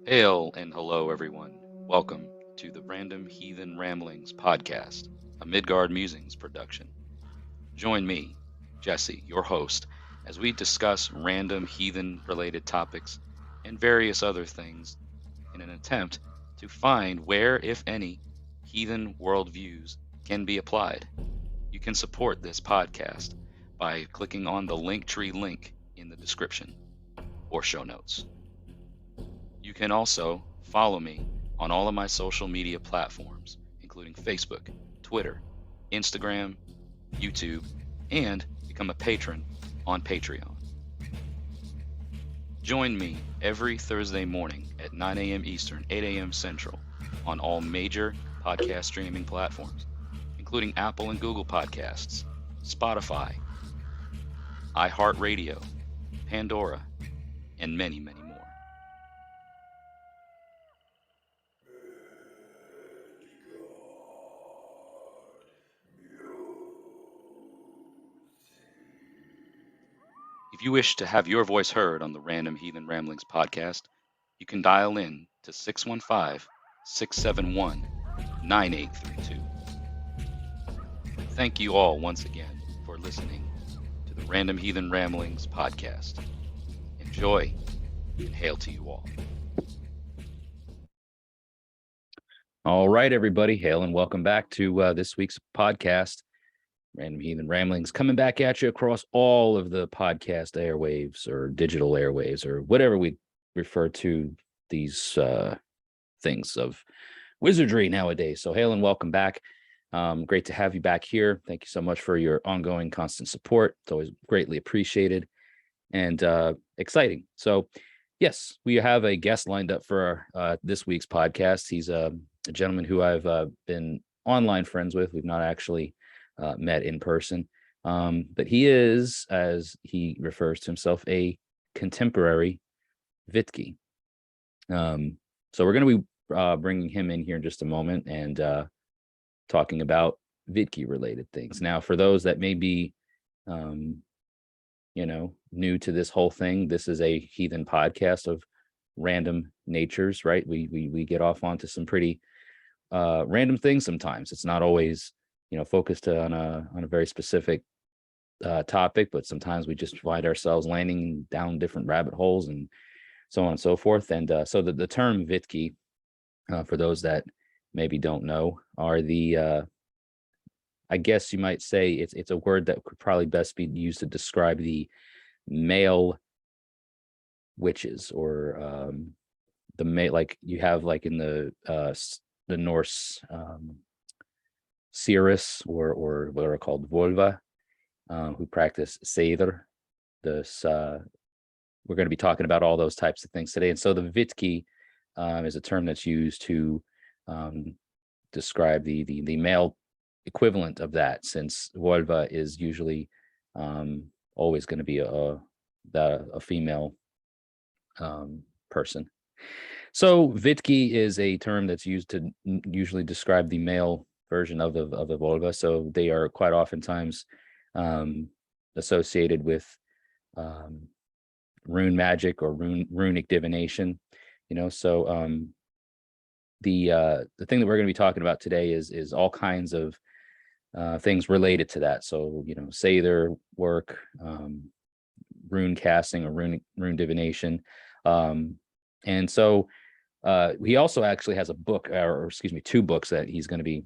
Hail and hello, everyone. Welcome to the Random Heathen Ramblings podcast, a Midgard Musings production. Join me, Jesse, your host, as we discuss random heathen related topics and various other things in an attempt to find where, if any, heathen worldviews can be applied. You can support this podcast by clicking on the Linktree link in the description or show notes. You can also follow me on all of my social media platforms, including Facebook, Twitter, Instagram, YouTube, and become a patron on Patreon. Join me every Thursday morning at 9 a.m. Eastern, 8 a.m. Central on all major podcast streaming platforms, including Apple and Google Podcasts, Spotify, iHeartRadio, Pandora, and many, many more. If you wish to have your voice heard on the Random Heathen Ramblings podcast, you can dial in to 615-671-9832. Thank you all once again for listening to the Random Heathen Ramblings podcast. Enjoy and hail to you all. All right, everybody, hail and welcome back to this week's podcast. Random Heathen Ramblings coming back at you across all of the podcast airwaves or digital airwaves or whatever we refer to these things of wizardry nowadays. So hail and welcome back. Great to have you back here. Thank you so much for your ongoing constant support. It's always greatly appreciated and exciting. So yes, we have a guest lined up for this week's podcast. He's a gentleman who I've been online friends with. We've not actually met in person. But he is, as he refers to himself, a contemporary Vitki. So we're going to be bringing him in here in just a moment and talking about Vitki related things. Now, for those that may be, new to this whole thing, this is a heathen podcast of random natures, right? We get off onto some pretty random things sometimes. It's not always focused on a very specific topic, but sometimes we just find ourselves landing down different rabbit holes and so on and so forth. And so the term Vitki, for those that maybe don't know, are the I guess you might say it's a word that could probably best be used to describe the male witches, or the male, like you have like in the Norse Cirrus, or what are called Volva, who practice Seidr. This we're going to be talking about all those types of things today. And so the Vitki is a term that's used to describe the male equivalent of that, since Volva is usually always going to be a female person. So Vitki is a term that's used to usually describe the male version of the Volva. So they are quite oftentimes associated with rune magic or runic divination. So the thing that we're going to be talking about today is all kinds of things related to that. So Seidr work, rune casting or rune divination, and so he also actually has a book, or excuse me, two books that he's going to be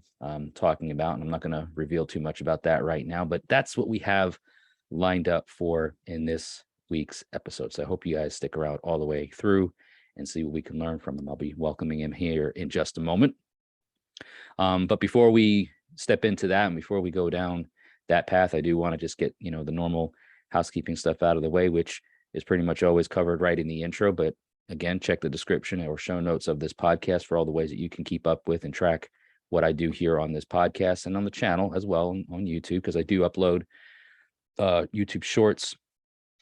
talking about, and I'm not going to reveal too much about that right now, but that's what we have lined up for in this week's episode. So I hope you guys stick around all the way through and see what we can learn from him. I'll be welcoming him here in just a moment. But before we step into that and before we go down that path, I do want to just get the normal housekeeping stuff out of the way, which is pretty much always covered right in the intro. But again, check the description or show notes of this podcast for all the ways that you can keep up with and track what I do here on this podcast and on the channel as well on YouTube, because I do upload YouTube shorts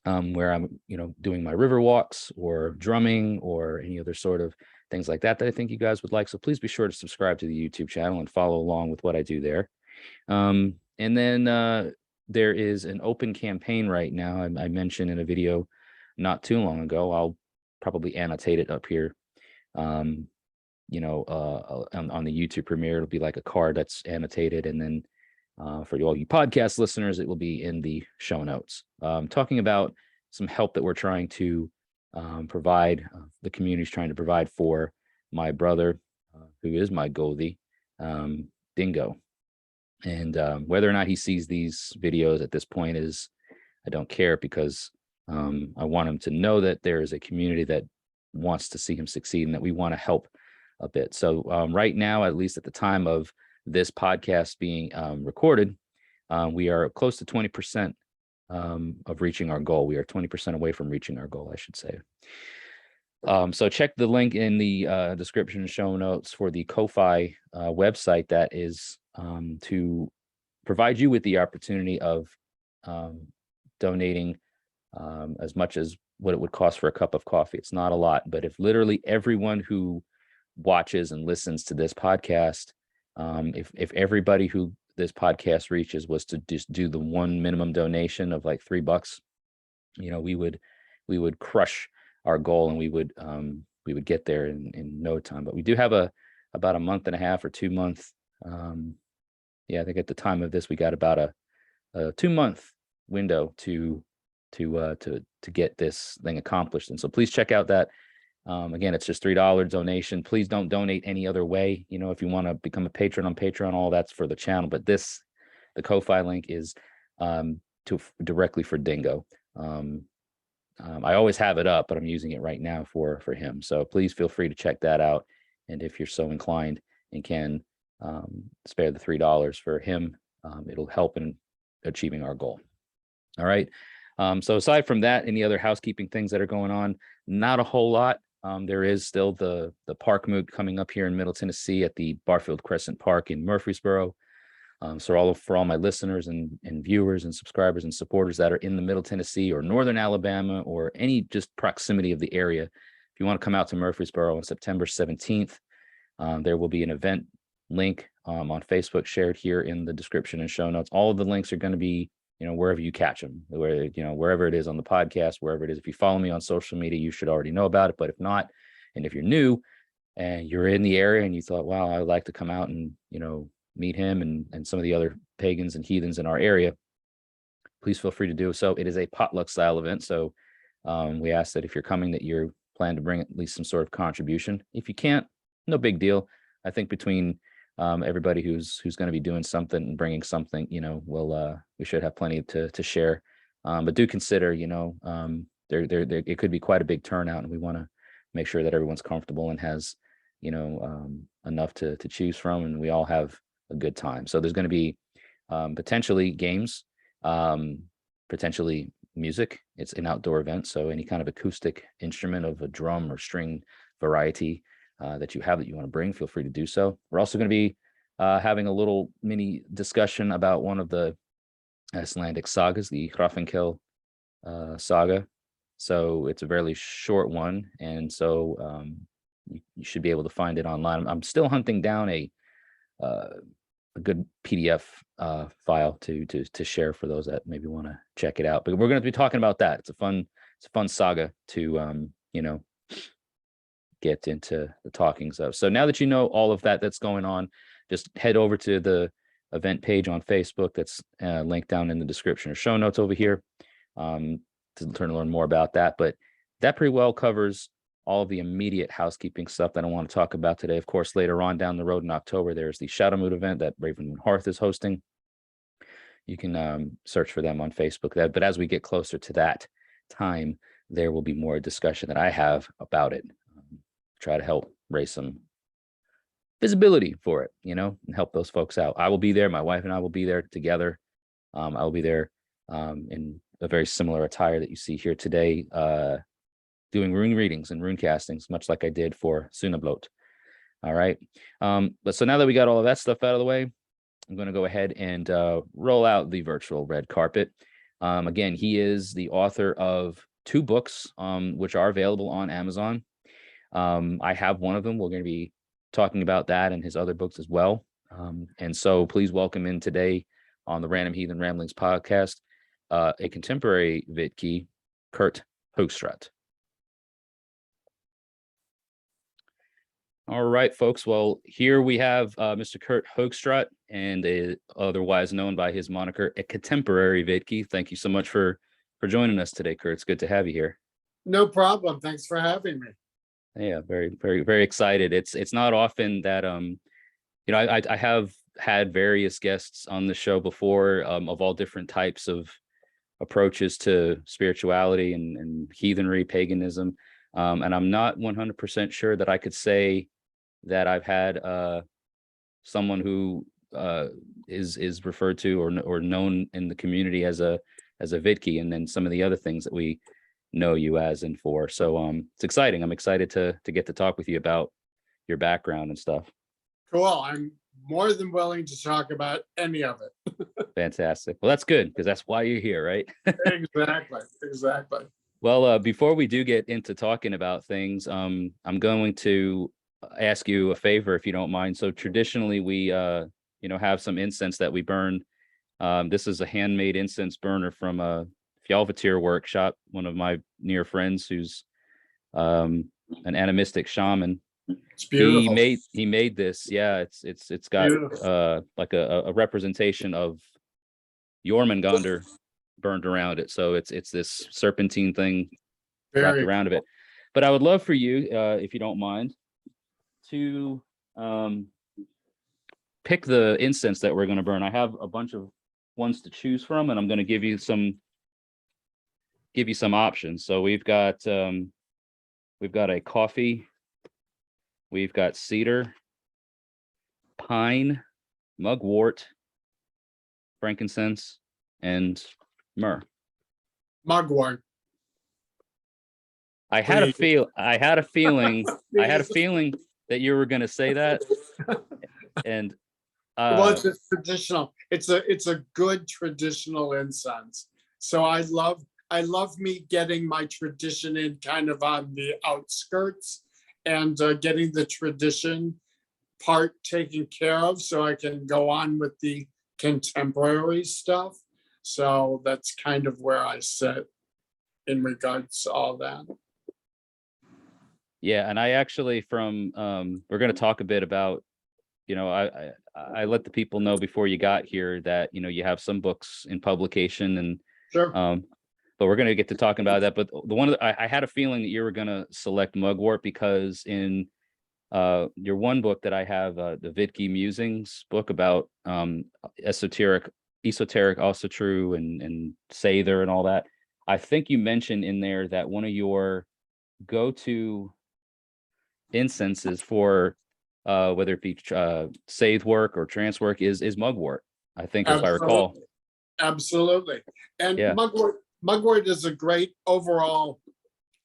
where I'm doing my river walks or drumming or any other sort of things like that I think you guys would like. So please be sure to subscribe to the YouTube channel and follow along with what I do there. And then there is an open campaign right now. I mentioned in a video not too long ago. I'll probably annotate it up here On the YouTube premiere, it'll be like a card that's annotated, and then for all you podcast listeners, it will be in the show notes. Talking about some help that we're trying to provide, the community's trying to provide for my brother, who is my Goldie, Dingo. And whether or not he sees these videos at this point I don't care, because I want him to know that there is a community that wants to see him succeed and that we want to help a bit. So right now, at least at the time of this podcast being recorded, we are close to 20% of reaching our goal. We are 20% away from reaching our goal, I should say. So check the link in the description and show notes for the Ko-Fi website that is to provide you with the opportunity of donating as much as what it would cost for a cup of coffee. It's not a lot, but if literally everyone who watches and listens to this podcast, if everybody who this podcast reaches was to just do the one minimum donation of like $3, we would crush our goal, and we would get there in no time. But we do have about a month and a half or 2 month. I think at the time of this, we got about a 2-month window to get this thing accomplished. And so please check out that. Again, it's just $3 donation. Please don't donate any other way. If you want to become a patron on Patreon, all that's for the channel. But the Ko-Fi link is directly for Dingo. I always have it up, but I'm using it right now for him. So please feel free to check that out. And if you're so inclined and can spare the $3 for him, it'll help in achieving our goal. All right. So aside from that, any other housekeeping things that are going on? Not a whole lot. There is still the park moot coming up here in Middle Tennessee at the Barfield Crescent Park in Murfreesboro. So for all my listeners and viewers and subscribers and supporters that are in the Middle Tennessee or Northern Alabama or any just proximity of the area, if you want to come out to Murfreesboro on September 17th, there will be an event link on Facebook shared here in the description and show notes. All of the links are going to be, wherever you catch them, wherever it is on the podcast, wherever it is. If you follow me on social media, you should already know about it. But if not, and if you're new and you're in the area and you thought, wow, I would like to come out and, meet him and some of the other pagans and heathens in our area, please feel free to do so. It is a potluck style event. So we ask that if you're coming, that you plan to bring at least some sort of contribution. If you can't, no big deal. I think between everybody who's going to be doing something and bringing something, we should have plenty to share. But do consider, there it could be quite a big turnout, and we want to make sure that everyone's comfortable and has, enough to choose from, and we all have a good time. So there's going to be potentially games, potentially music. It's an outdoor event, so any kind of acoustic instrument of a drum or string variety that you want to bring, feel free to do so. We're also going to be having a little mini discussion about one of the Icelandic sagas, the Hrafnkel saga. So it's a fairly short one, and so you should be able to find it online. I'm still hunting down a good PDF file to share for those that maybe want to check it out. But we're going to be talking about that. It's a fun saga to get into the talkings of. So now that you know all of that's going on, just head over to the event page on Facebook that's linked down in the description or show notes over here to learn more about that. But that pretty well covers all of the immediate housekeeping stuff that I want to talk about today. Of course, later on down the road in October, there's the Shadowmood event that Raven Hearth is hosting. You can search for them on Facebook. But as we get closer to that time, there will be more discussion that I have about it. Try to help raise some visibility for it, and help those folks out. I will be there. My wife and I will be there together. I will be there in a very similar attire that you see here today, doing rune readings and rune castings, much like I did for Sunablot. All right. But so now that we got all of that stuff out of the way, I'm going to go ahead and roll out the virtual red carpet. Again, he is the author of 2 books, which are available on Amazon. I have one of them. We're going to be talking about that and his other books as well. And so please welcome in today on the Random Heathen Ramblings podcast, a contemporary Vitki, Kurt Hoogstraat. All right, folks. Well, here we have Mr. Kurt Hoogstraat, and otherwise known by his moniker, a contemporary Vitki. Thank you so much for joining us today, Kurt. It's good to have you here. No problem. Thanks for having me. Yeah, very, very, very excited. It's not often that I have had various guests on the show before, of all different types of approaches to spirituality and heathenry, paganism. And I'm not 100% sure that I could say that I've had someone who is referred to or known in the community as a Vitki, and then some of the other things that we know you as and for. So it's exciting. I'm excited to get to talk with you about your background and stuff. Cool. I'm more than willing to talk about any of it. Fantastic. Well, that's good, because that's why you're here, right? Exactly. Well, before we do get into talking about things, I'm going to ask you a favor, if you don't mind. So traditionally, we have some incense that we burn. This is a handmade incense burner from a Fjallvatir workshop, one of my near friends who's an animistic shaman. It's beautiful. He made this. Yeah, it's got like a representation of Jormungandr burned around it. So it's this serpentine thing wrapped around of it. But I would love for you, if you don't mind, to pick the incense that we're going to burn. I have a bunch of ones to choose from, and I'm going to give you some options. So we've got a coffee, we've got cedar, pine, mugwort, frankincense, and myrrh. Mugwort. I had a feeling that you were going to say that. And well, it's a traditional. It's a good traditional incense. So I love me getting my tradition in kind of on the outskirts, and getting the tradition part taken care of, so I can go on with the contemporary stuff. So that's kind of where I sit in regards to all that. Yeah, and I actually we're going to talk a bit about, I let the people know before you got here that, you have some books in publication, and sure. But we're going to get to talking about that. But the one I had a feeling that you were going to select mugwort, because in your one book that I have, the Vitki Musings book about esoteric also true, and Sather and all that, I think you mentioned in there that one of your go-to incenses for whether it be Sathe work or trance work is mugwort, I think, if I recall. Absolutely. And yeah. Mugwort is a great overall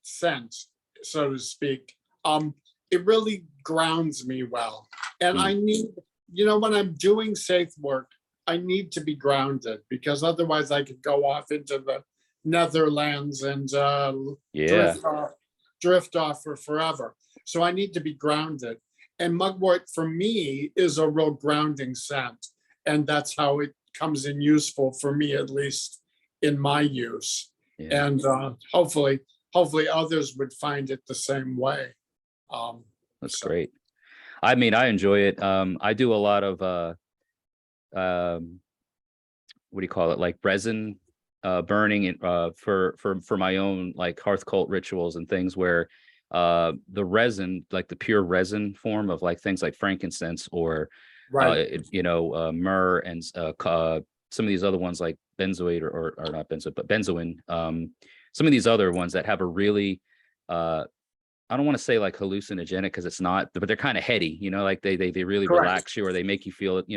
scent, so to speak. It really grounds me well. And I need, when I'm doing Sathe work, I need to be grounded, because otherwise I could go off into the Netherlands and drift off for forever. So I need to be grounded. And mugwort for me is a real grounding scent. And that's how it comes in useful for me, at least in my use. Yeah. And hopefully others would find it the same way. That's great. I mean, I enjoy it. I do a lot of what do you call it, like resin burning it for my own like hearth cult rituals and things, where the resin, like the pure resin form of like things like frankincense or myrrh, and some of these other ones like benzoate or not benzoate, but benzoin. Some of these other ones that have a really I don't want to say like hallucinogenic, because it's not, but they're kind of heady, like they really relax you, or they make you feel it,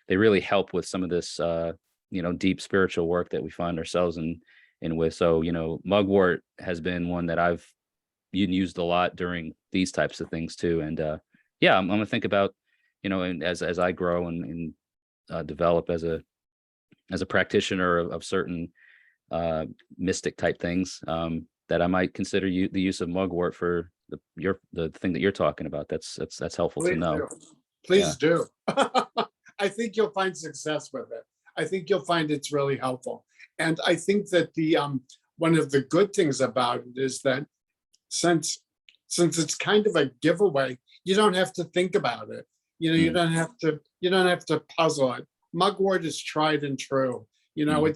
they really help with some of this deep spiritual work that we find ourselves in with. So, mugwort has been one that I've used a lot during these types of things too. And I'm gonna think about, and as I grow and develop as a practitioner of certain mystic type things, that I might consider the use of mugwort for the thing that you're talking about. That's helpful to know. Please do. I think you'll find success with it. I think you'll find it's really helpful. And I think that the one of the good things about it is that since it's kind of a giveaway, you don't have to think about it. You Mm, don't have to puzzle it. Mugwort is tried and true. mm.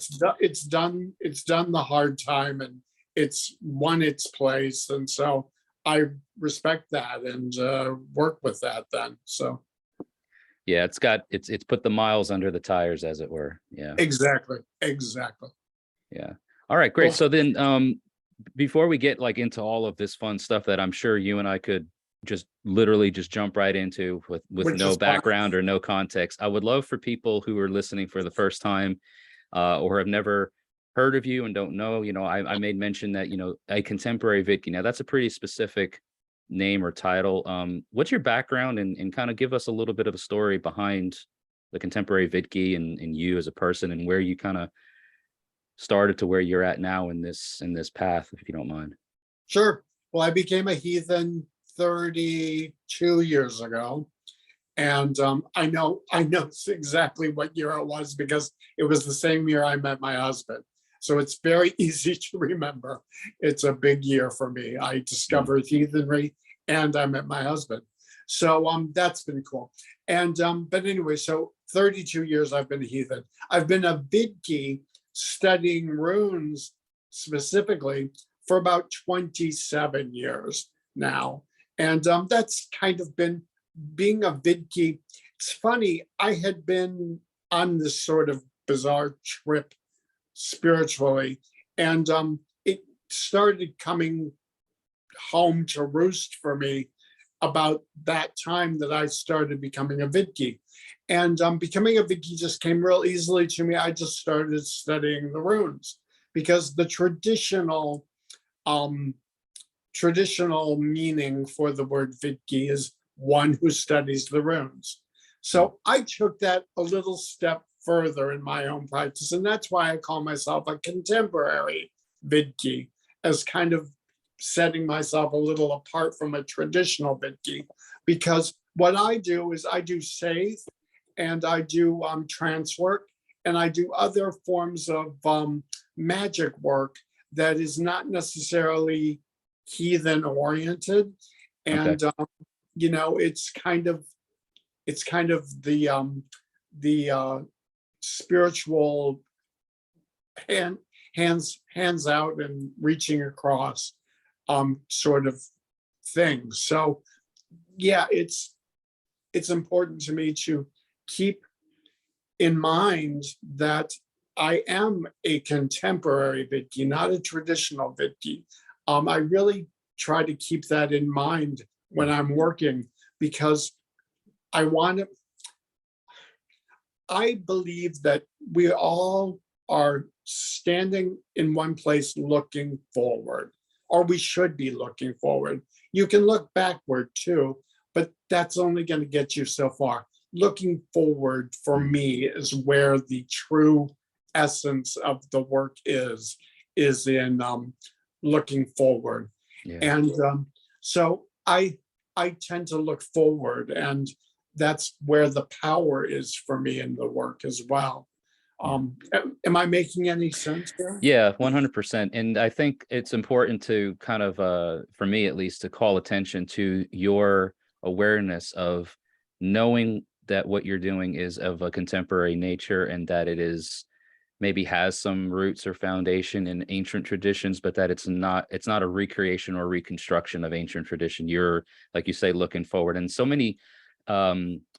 It's done the hard time, and it's won its place. And so I respect that and work with that then. So Yeah, it's put the miles under the tires, as it were. Yeah. exactly, exactly. Yeah. All right, great. Well, So then before we get like into all of this fun stuff that I'm sure you and I could just literally just jump right into with which no is fine. background or no context, I would love for people who are listening for the first time or have never heard of you and don't know, I made mention that, a contemporary Vitki. Now that's a pretty specific name or title. What's your background and kind of give us a little bit of a story behind the contemporary Vitki and you as a person and where you kind of started to where you're at now in this path, if you don't mind. Sure. Well, I became a heathen 32 years ago. And I know exactly what year it was because it was the same year I met my husband. So it's very easy to remember. It's a big year for me. I discovered heathenry and I met my husband. So that's been cool. And but anyway, so 32 years I've been a heathen. I've been a Vidki studying runes specifically for about 27 years now. And that's kind of been being a Vidki. It's funny, I had been on this sort of bizarre trip spiritually, and it started coming home to roost for me about that time that I started becoming a Vidki. And becoming a Vidki just came real easily to me. I just started studying the runes because the um, traditional meaning for the word Vitki is one who studies the runes. So I took that a little step further in my own practice, and that's why I call myself a contemporary Vitki, as kind of setting myself a little apart from a traditional Vitki, because what I do is I do safe and I do trance work and I do other forms of magic work that is not necessarily heathen oriented, Okay. and it's kind of the spiritual hands out and reaching across sort of thing. So yeah, it's important to me to keep in mind that I am a contemporary Vitki, not a traditional Vitki. I really try to keep that in mind when I'm working, because I believe that we all are standing in one place looking forward, or we should be looking forward. You can look backward too, but that's only going to get you so far. Looking forward for me is where the true essence of the work is in looking forward. Yeah. And so I tend to look forward, and that's where the power is for me in the work as well. Am I making any sense there? Yeah, 100%. And I think it's important to kind of, for me at least, to call attention to your awareness of knowing that what you're doing is of a contemporary nature and that it is maybe has some roots or foundation in ancient traditions, but that it's not a recreation or reconstruction of ancient tradition. You're, like you say, looking forward. And so many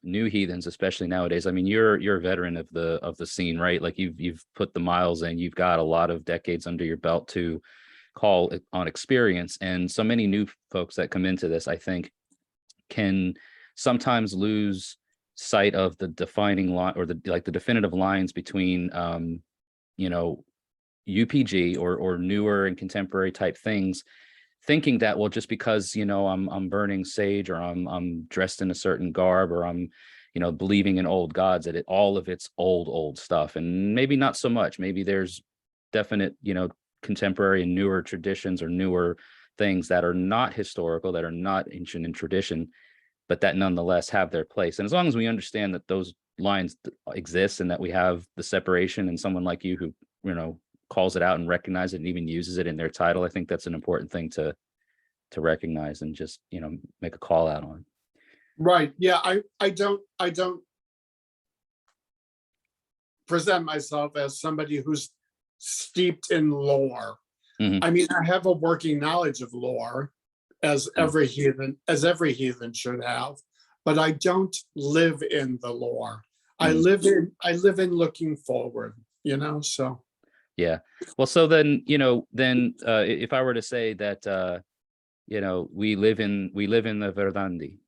new heathens, especially nowadays, I mean, you're a veteran of the scene, right? Like you've put the miles in, you've got a lot of decades under your belt to call on experience. And so many new folks that come into this, I think, can sometimes lose sight of the defining line or the definitive lines between UPG or newer and contemporary type things, thinking that, well, just because I'm burning sage, or I'm dressed in a certain garb, or I'm believing in old gods, that all of it's old stuff. And maybe not so much. Maybe there's definite contemporary and newer traditions or newer things that are not historical, that are not ancient in tradition, but that nonetheless have their place. And as long as we understand that those lines exist and that we have the separation, and someone like you who calls it out and recognizes it and even uses it in their title, I think that's an important thing to recognize and just make a call out on. Right. Yeah. I don't present myself as somebody who's steeped in lore. Mhm. I mean, I have a working knowledge of lore, as Mm. every heathen should have, but I don't live in the lore. Mm. I live in looking forward, so Yeah. Well, so then, if I were to say that, we live in the Verdandi,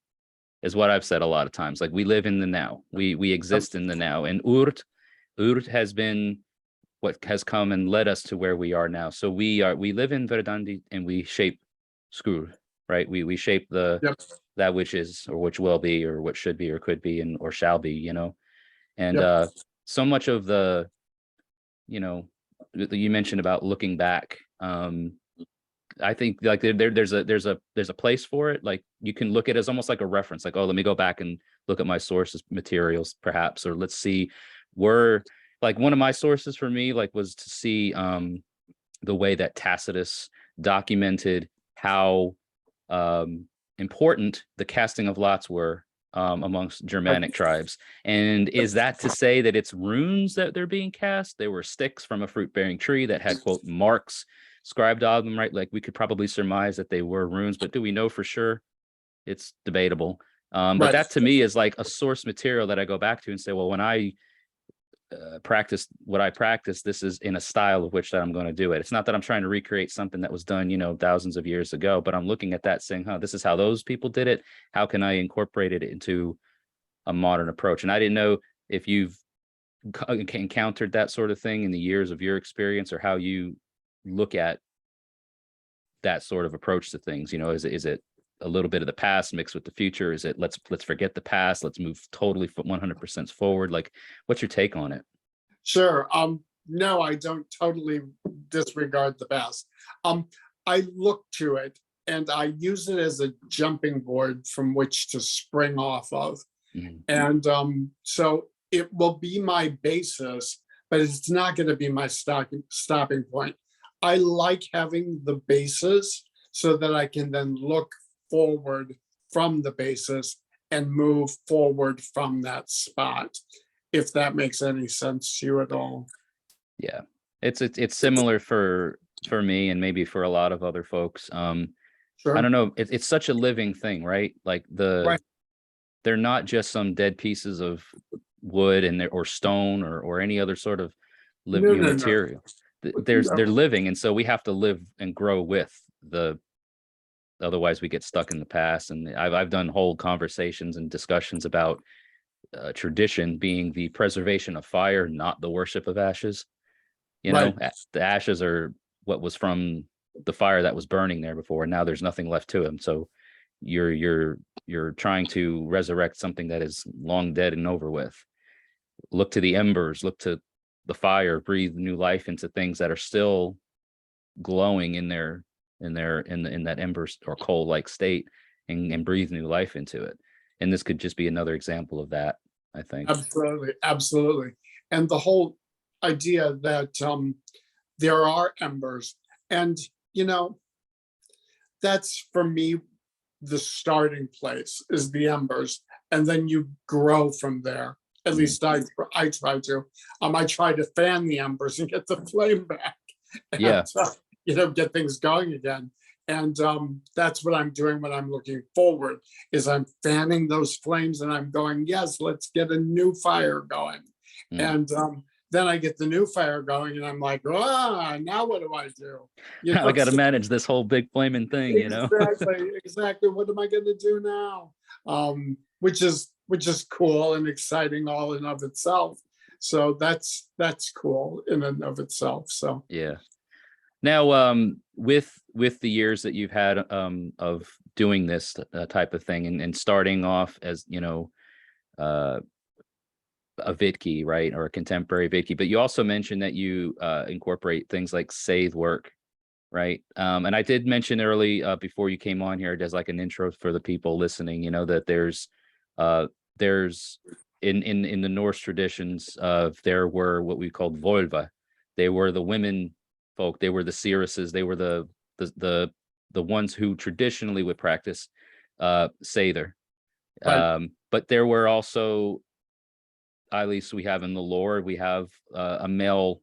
is what I've said a lot of times. Like we live in the now. We exist in the now. And Urt has been what has come and led us to where we are now. So we live in Verdandi and we shape Skur, right? We shape yep, that which is or which will be or what should be or could be and or shall be. And yep, so much of the, you know, that you mentioned about looking back. I think like there's a place for it. Like you can look at it as almost like a reference, like, oh, let me go back and look at my sources materials, perhaps, or let's see where, like one of my sources for me, like was to see the way that Tacitus documented how important the casting of lots were amongst Germanic tribes. And is that to say that it's runes that they're being cast? They were sticks from a fruit-bearing tree that had, quote, marks scribed on them, right? Like we could probably surmise that they were runes, but do we know for sure? It's debatable. But right. that to me is like a source material that I go back to and say, well, when I practice what I practice, this is in a style of which that I'm going to do it. It's not that I'm trying to recreate something that was done, thousands of years ago, but I'm looking at that saying, this is how those people did it. How can I incorporate it into a modern approach? And I didn't know if you've encountered that sort of thing in the years of your experience, or how you look at that sort of approach to things. Is it a little bit of the past mixed with the future? Is it let's forget the past, let's move totally 100% forward? Like, what's your take on it? Sure. No, I don't totally disregard the past. I look to it and I use it as a jumping board from which to spring off of. Mhm. And so it will be my basis, but it's not going to be my stopping point. I like having the basis so that I can then look forward from the basis and move forward from that spot, if that makes any sense to you at all. Yeah, it's similar for me and maybe for a lot of other folks. I Sure. don't know. It's such a living thing, right? Like Right. they're not just some dead pieces of wood or stone or any other sort of No, no, no. material. They're No. living, and so we have to live and grow with the. Otherwise, we get stuck in the past. And I've done whole conversations and discussions about tradition being the preservation of fire, not the worship of ashes. Right. The ashes are what was from the fire that was burning there before, and now there's nothing left to them. So you're trying to resurrect something that is long dead and over with. Look to the embers, look to the fire, breathe new life into things that are still glowing in that embers or coal like state, and breathe new life into it. And this could just be another example of that, I think. Absolutely. Absolutely. And the whole idea that there are embers, and you know, that's for me the starting place is the embers, and then you grow from there. At Mhm. least I try to. I try to fan the embers and get the flame back, and Yeah. get things going again. And that's what I'm doing when I'm looking forward. Is I'm fanning those flames and I'm going, yes, let's get a new fire going. Mm. And then I get the new fire going, and I'm like, now what do I do? Now I got to manage this whole big flaming thing. Exactly. What am I going to do now? Which is cool and exciting all in of itself. So that's cool in and of itself. So Yeah. Now, with the years that you've had of doing this type of thing, and starting off as uh, a Vitki, right, or a contemporary Vitki, but you also mentioned that you incorporate things like Sathe work, right? And I did mention early before you came on here, as like an intro for the people listening, that there's in the Norse traditions, there were what we called Volva. They were the women folk. They were the seeresses. They were the ones who traditionally would practice Sather. Right. But there were also, at least we have in the lore, we have a male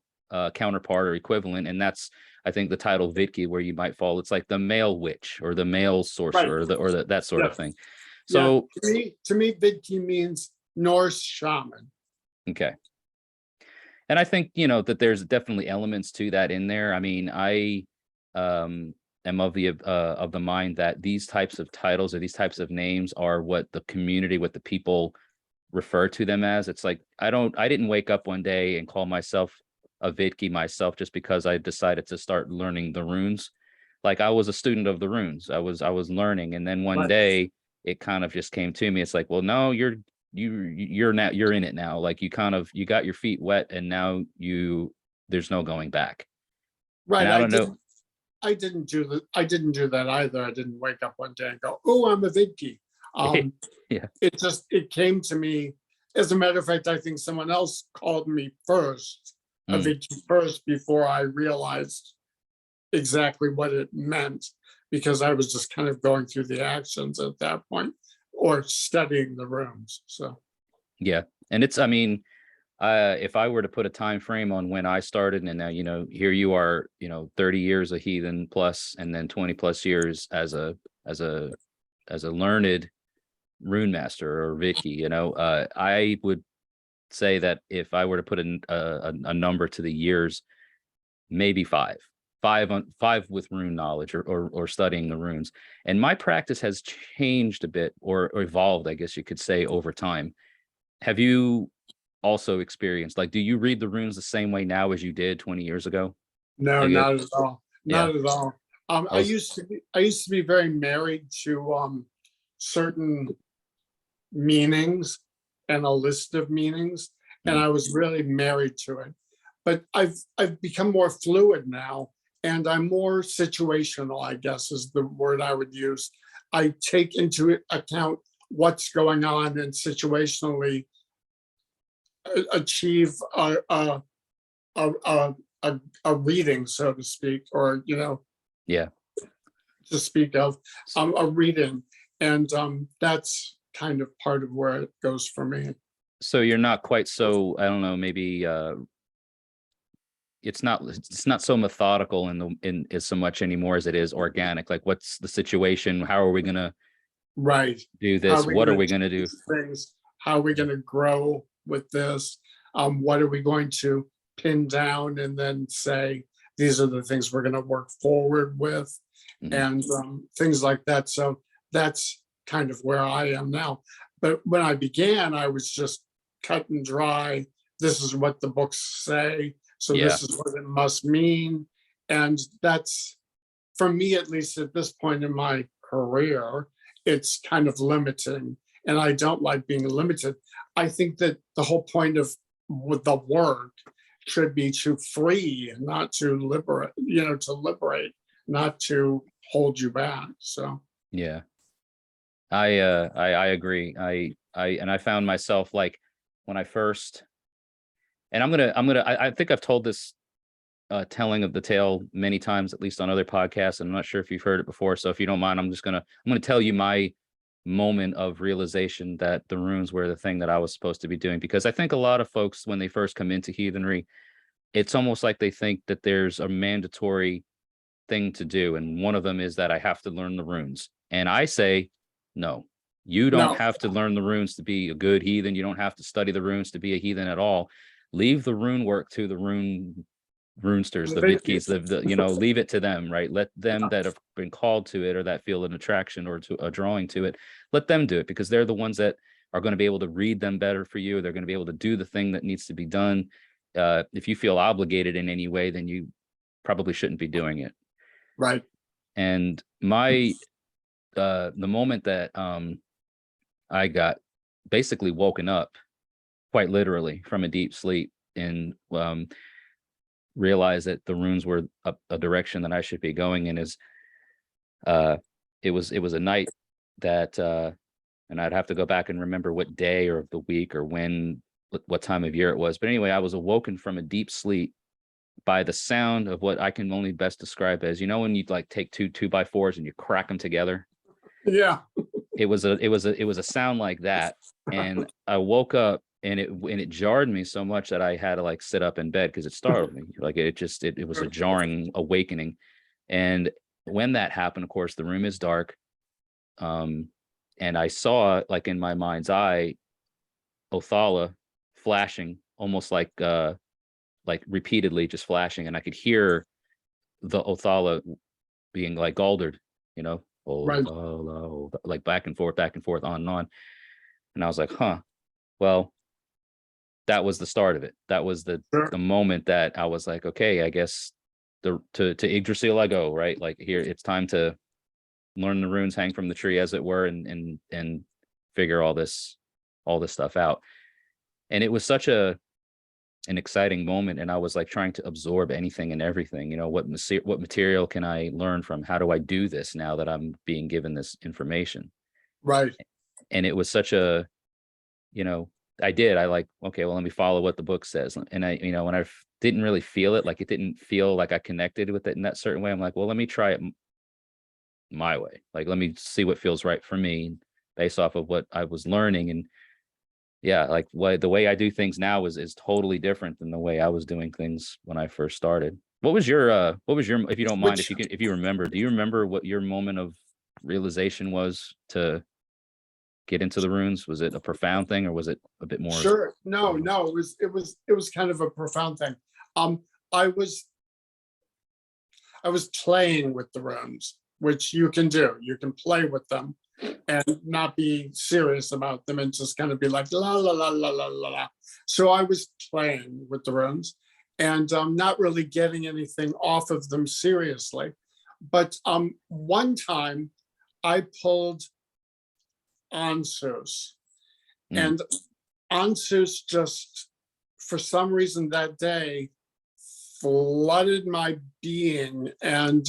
counterpart or equivalent, and that's, I think, the title Vitki, where you might fall. It's like the male witch or the male Right. sorcerer, or that sort Yeah. of thing. Yeah. So To me, Vidki means Norse shaman. okay. And I think, that there's definitely elements to that in there. I mean, I am of the mind that these types of titles or these types of names are what the community, what the people refer to them as. It's like I didn't wake up one day and call myself a Vitki myself just because I decided to start learning the runes. Like I was a student of the runes. I was learning, and then one Right. day it kind of just came to me. It's like, well, no, you're now, you're in it now. Like you got your feet wet, and now there's no going back. And Right. I don't know. I didn't do that either. I didn't wake up one day and go, "Oh, I'm a Vidki." Um, Yeah. it came to me. As a matter of fact, I think someone else called me first, a Mm, Vidki first, before I realized exactly what it meant, because I was just kind of going through the actions at that point or studying the rooms. So yeah. And I mean, if I were to put a time frame on when I started, and now, here you are, 30 years a Heathen plus, and then 20 plus years as a learned rune master or Vitki, I would say that if I were to put a number to the years, maybe five with rune knowledge, or studying the runes. And my practice has changed a bit, or evolved, I guess you could say, over time. Have you also experienced, like, do you read the runes the same way now as you did 20 years ago? no, Like not at all. yeah, Not at all. I was, I used to be very married to certain meanings and a list of meanings, and mm, I was really married to it. But I've become more fluid now, and I'm more situational, I guess is the word I would use. I take into account what's going on and situationally achieve a, a reading, so to speak, or yeah. to speak of S- a reading, and that's kind of part of where it goes for me. So you're not quite so, I don't know, maybe it's not so methodical in as so much anymore as it is organic. Like, what's the situation? How are we gonna Right. do How are this? we What going are to we do gonna do? these things? How are we going to grow with this? What are we going to pin down and then say, these are the things we're going to work forward with, Mhm. and things like that. So that's kind of where I am now. But when I began, I was just cut and dry. This is what the books say. So Yeah. this is what it must mean. And that's, for me, at least at this point in my career, it's kind of limiting. And I don't like being limited. I think that the whole point of with the work should be to free, not to liberate, to liberate, not to hold you back. So Yeah. I agree. I found myself, like, when I first, and I think I've told this telling of the tale many times, at least on other podcasts, and I'm not sure if you've heard it before. So if you don't mind, I'm gonna tell you my moment of realization that the runes were the thing that I was supposed to be doing. Because I think a lot of folks, when they first come into heathenry, it's almost like they think that there's a mandatory thing to do, and one of them is that I have to learn the runes. And I say, no, you don't no, have to learn the runes to be a good heathen. You don't have to study the runes to be a heathen at all. Leave the rune work to the runesters, the thank you. Vitkis, leave it to them, right? Let them that have been called to it, or that feel an attraction or to a drawing to it, let them do it, because they're the ones that are going to be able to read them better for you. They're going to be able to do the thing that needs to be done. If you feel obligated in any way, then you probably shouldn't be doing it. Right. And the moment that I got basically woken up, quite literally, from a deep sleep, and realized that the runes were a direction that I should be going in, is it was a night that and I'd have to go back and remember what day or of the week or what time of year it was. But anyway, I was awoken from a deep sleep by the sound of what I can only best describe as, when you like take two 2x4s and you crack them together. Yeah. it was a sound like that, and I woke up, and it jarred me so much that I had to like sit up in bed because it startled me. Like it was a jarring awakening. And when that happened, of course, the room is dark. And I saw, like in my mind's eye, Othala flashing, almost like repeatedly just flashing, and I could hear the Othala being like Galdered, you know, Right. Othala, like back and forth, on and on. And I was like, huh, well, that was the start of it. That was the moment that I was like, okay, I guess to Yggdrasil I go, right? Like, here, it's time to learn the runes, hang from the tree, as it were, and figure all this stuff out. And it was such an exciting moment, and I was like trying to absorb anything and everything. You know, what material can I learn from? How do I do this now that I'm being given this information? Right. And it was such a, you know, I like, okay, well, let me follow what the book says. And I, you know, when I didn't really feel it, like it didn't feel like I connected with it in that certain way, I'm like, well, let me try it my way. Like, let me see what feels right for me based off of what I was learning. And yeah, like the way I do things now is totally different than the way I was doing things when I first started. What was your, if you don't mind, if you remember, do you remember what your moment of realization was to get into the runes? Was it a profound thing, or was it a bit more? Sure. No, it was kind of a profound thing. I was playing with the runes, which you can do. You can play with them and not be serious about them and just kind of be like la la la la la la la. So I was playing with the runes and not really getting anything off of them seriously. But one time I pulled Ansus, and Ansus just, for some reason that day, flooded my being and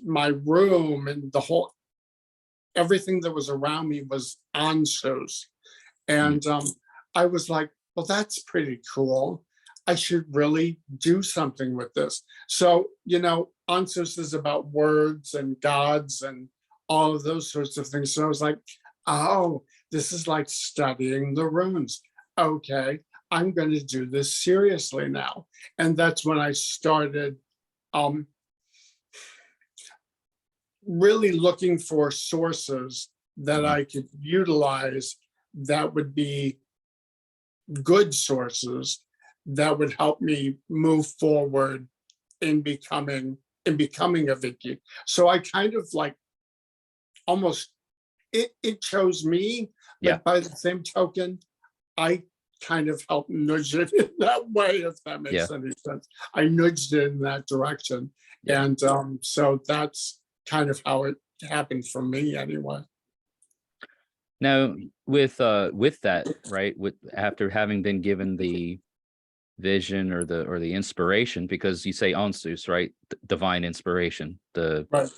my room, and the whole, everything that was around me was Ansus. And I was like, well, that's pretty cool. I should really do something with this. So, you know, Ansus is about words and gods and all of those sorts of things. So I was like, oh, this is like studying the runes. Okay, I'm going to do this seriously now. And that's when I started really looking for sources that I could utilize that would be good sources that would help me move forward in becoming a Vitki. So I kind of like almost, it chose me, but by the same token, I kind of helped nudge it in that way, if that makes any sense. I nudged it in that direction. And so that's kind of how it happened for me anyway. Now, with that, right, with after having been given the vision or the inspiration, because you say Ansus, right, divine inspiration, the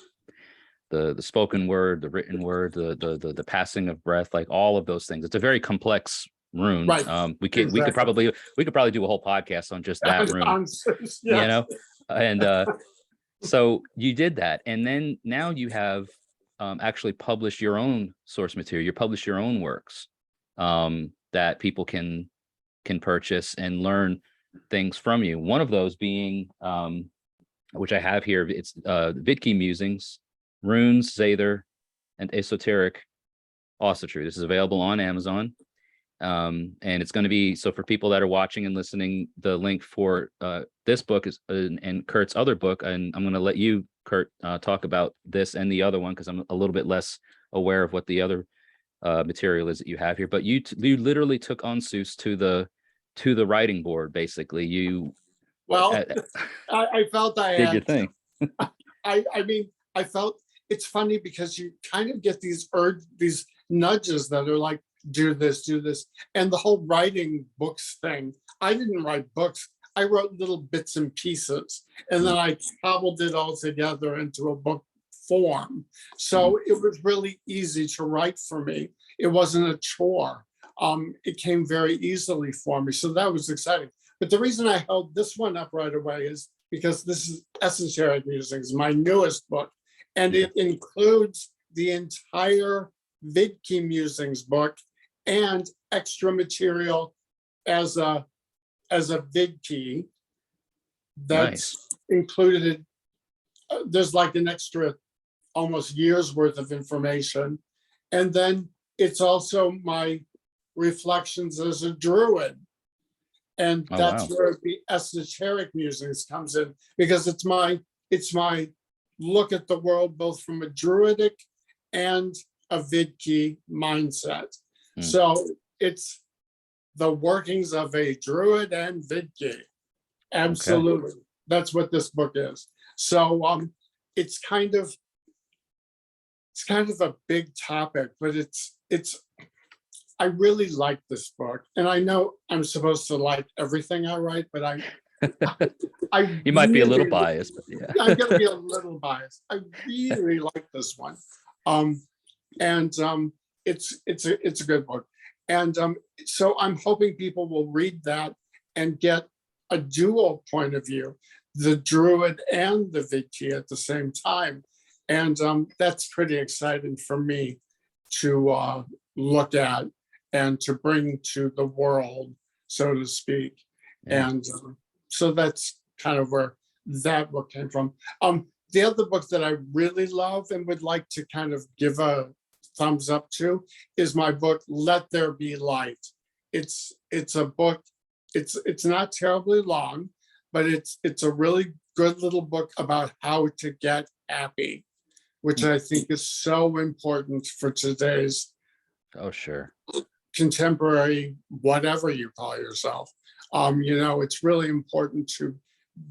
spoken word, the written word, the passing of breath, like all of those things. It's a very complex rune. We could probably do a whole podcast on just that rune. You know, and so you did that, and then now you have actually published your own source material. You publish your own works that people can purchase and learn things from you. One of those being, which I have here, it's Vitki Musings, Runes, Zather, and Esoteric Ossetry. This is available on Amazon. And it's going to be, so for people that are watching and listening, the link for this book is and Kurt's other book, and I'm going to let you, Kurt, talk about this and the other one, because I'm a little bit less aware of what the other material is that you have here. But you literally took Ansus to the writing board, basically. I felt I did had your thing. I mean, I felt, it's funny because you kind of get these nudges that are like, do this, and the whole writing books thing. I didn't write books. I wrote little bits and pieces, and then I cobbled it all together into a book form. So it was really easy to write for me. It wasn't a chore. It came very easily for me. So that was exciting. But the reason I held this one up right away is because this is Esoteric Musings, my newest book, and it includes the entire Vitki Musings book and extra material as a Vidki that's included. There's like an extra almost year's worth of information. And then it's also my reflections as a druid. And that's where the esoteric musings comes in, because it's my look at the world both from a druidic and a Vidki mindset. So it's the workings of a druid and Vidki. Absolutely. Okay. That's what this book is. So it's kind of a big topic, but it's I really like this book, and I know I'm supposed to like everything I write, but I you might be a little biased, but yeah. I'm gonna be a little biased. I really like this one. It's a good book. And so I'm hoping people will read that and get a dual point of view, the druid and the Vitki at the same time. And that's pretty exciting for me to look at and to bring to the world, so to speak. Yeah. And so that's kind of where that book came from. The other book that I really love and would like to kind of give a thumbs up to is my book, Let There Be Light. It's a book, it's not terribly long, but it's a really good little book about how to get happy, which I think is so important for today's contemporary, whatever you call yourself. It's really important to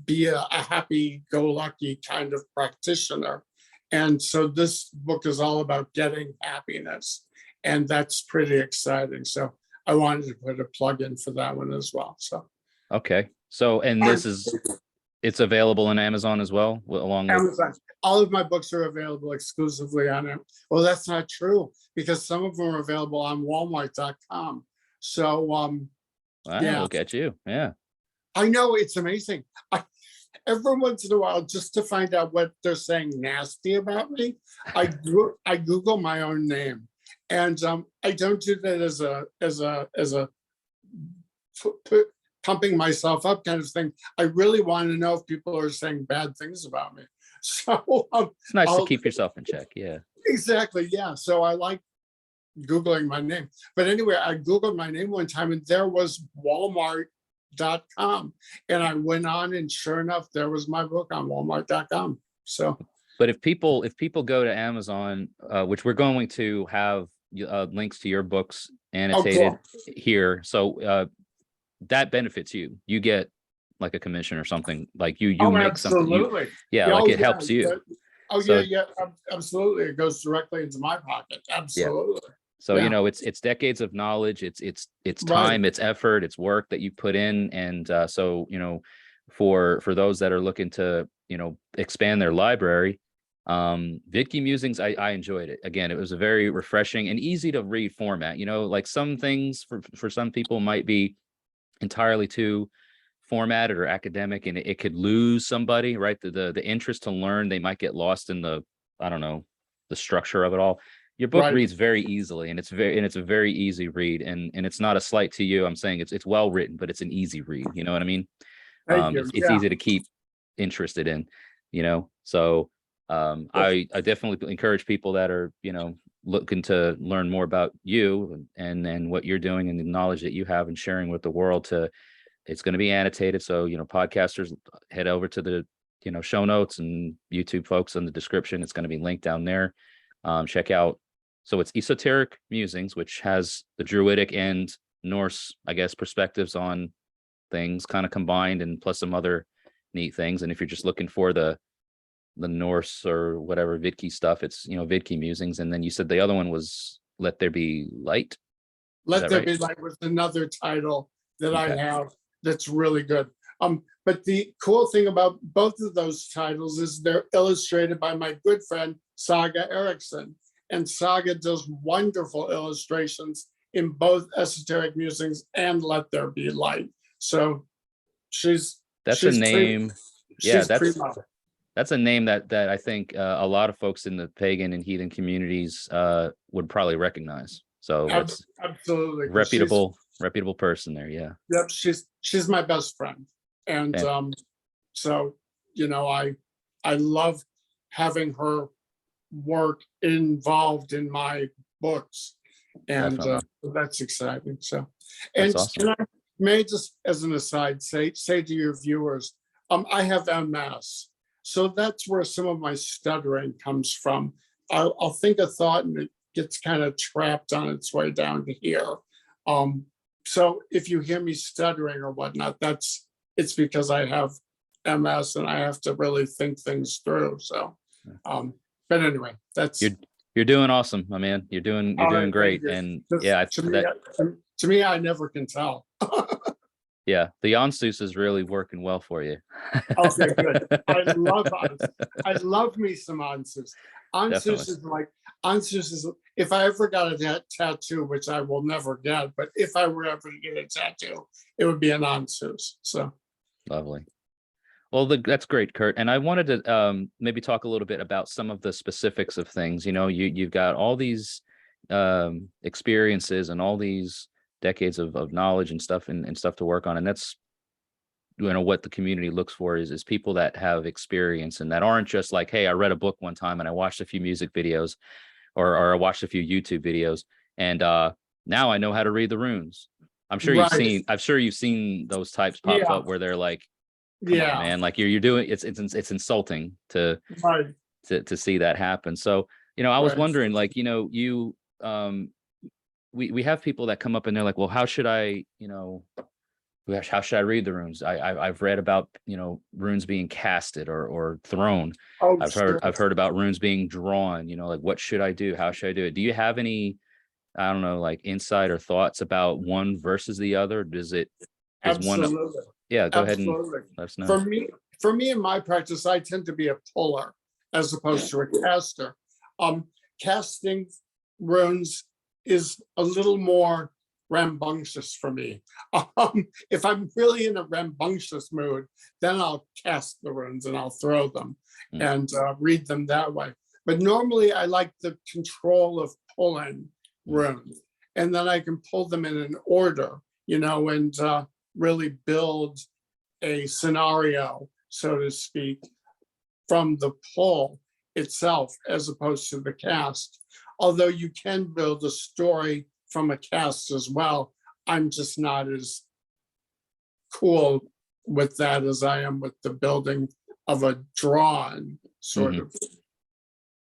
be a happy-go-lucky kind of practitioner. And so this book is all about getting happiness, and that's pretty exciting. So I wanted to put a plug in for that one as well. So okay. So, and it's available on Amazon as well, along with Amazon. All of my books are available exclusively on it. Well, that's not true, because some of them are available on Walmart.com. So yeah. Look at you. Yeah. I know, it's amazing. Every once in a while, just to find out what they're saying nasty about me, I Google my own name, and I don't do that as a pumping myself up kind of thing. I really want to know if people are saying bad things about me. So it's nice to keep yourself in check. Yeah, exactly. Yeah. So I like Googling my name. But anyway, I Googled my name one time, and there was Walmart.com. And I went on, and sure enough, there was my book on Walmart.com. So, but if people go to Amazon, which we're going to have links to your books annotated here, so that benefits you. You get like a commission or something, like you make absolutely. Something. It helps you. Yeah, absolutely. It goes directly into my pocket. Absolutely. Yeah. So it's decades of knowledge. It's time, it's effort, it's work that you put in, and so for those that are looking to expand their library, Vitki Musings, I enjoyed it. Again, it was a very refreshing and easy to read format. Like some things for some people might be entirely too formatted or academic, and it could lose somebody, right? The interest to learn, they might get lost in the structure of it all. Your book reads very easily, and it's a very easy read, and it's not a slight to you. I'm saying it's well written, but it's an easy read. You know what I mean? It's easy to keep interested in. So I definitely encourage people that are looking to learn more about you and what you're doing and the knowledge that you have and sharing with the world. It's going to be annotated, so podcasters, head over to the show notes, and YouTube folks in the description. It's going to be linked down there. Check out. So it's Esoteric Musings, which has the Druidic and Norse, I guess, perspectives on things kind of combined, and plus some other neat things. And if you're just looking for the Norse or whatever Vitki stuff, it's Vitki Musings. And then you said the other one was Let There Be Light. Let There Be Light was another title that I have that's really good. But the cool thing about both of those titles is they're illustrated by my good friend Saga Eriksson, and Saga does wonderful illustrations in both Esoteric Musings and Let There Be Light. So that's a name. Yeah, that's a name that I think a lot of folks in the pagan and heathen communities would probably recognize. So that's Absolutely. 'Cause reputable person there. Yeah. yep, she's my best friend. And And so, you know, I love having her work involved in my books. And definitely. that's exciting. So, That's and awesome. may I just as an aside say to your viewers, I have MS. So that's where some of my stuttering comes from. I'll think a thought and it gets kind of trapped on its way down to here. So if you hear me stuttering or whatnot, it's because I have MS and I have to really think things through. So, but anyway, that's You're doing awesome, my man. You're doing all right, great. thank you. And Just yeah, to me, I never can tell. yeah, the Onsus is really working well for you. Okay, good. I love me some Ansus. Definitely. Ansus is, if I ever got a tattoo, which I will never get, but if I were ever to get a tattoo, it would be an Ansus. So Lovely. Well, that's great, Kurt. And I wanted to maybe talk a little bit about some of the specifics of things. You know, you've got all these experiences and all these decades of knowledge and stuff and stuff to work on. And that's, you know, what the community looks for is people that have experience and that aren't just like, hey, I read a book one time and I watched a few music videos or I watched a few YouTube videos and now I know how to read the runes. I'm sure right, I've sure you've seen those types pop yeah, up where they're like, come on, yeah, man, like you're doing it's insulting right, to see that happen. So, you know, I was right, wondering, like, you know, we have people that come up and they're like, well, how should I, you know, how should I read the runes? I've read about, you know, runes being casted or thrown. oh I've sure, heard about runes being drawn, you know, like what should I do? How should I do it? Do you have any, I don't know, like insight or thoughts about one versus the other? Is one, absolutely, yeah, go ahead and absolutely. let us know. For me, in my practice, I tend to be a puller as opposed to a caster. Casting runes is a little more rambunctious for me. If I'm really in a rambunctious mood, then I'll cast the runes and I'll throw them Mm, and read them that way. But normally I like the control of pulling mm, runes, and then I can pull them in an order, you know, and really build a scenario, so to speak, from the pull itself as opposed to the cast. Although you can build a story from a cast as well, I'm just not as cool with that as I am with the building of a drawn sort mhm. of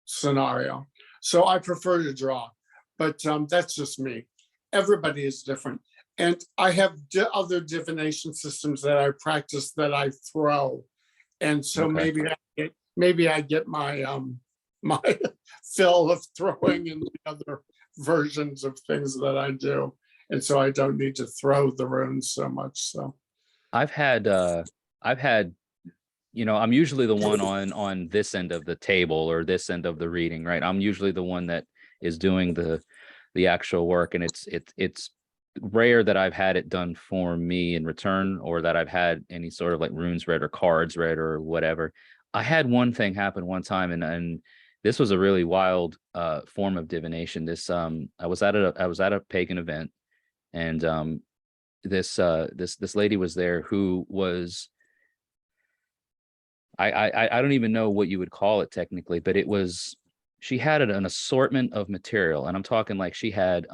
scenario. So I prefer to draw, but that's just me. Everybody is different. And I have other divination systems that I practice that I throw. And so Okay. maybe I get my my fill of throwing in the other versions of things that I do. And so I don't need to throw the runes so much. So I've had I've had, you know, I'm usually the one on this end of the table or this end of the reading, right? I'm usually the one that is doing the actual work, and it's rare that I've had it done for me in return, or that I've had any sort of like runes read or cards read or whatever. I had one thing happen one time, and this was a really wild form of divination. This I was at a pagan event, and this lady was there who was, I don't even know what you would call it technically, but it was, she had an assortment of material, and I'm talking like she had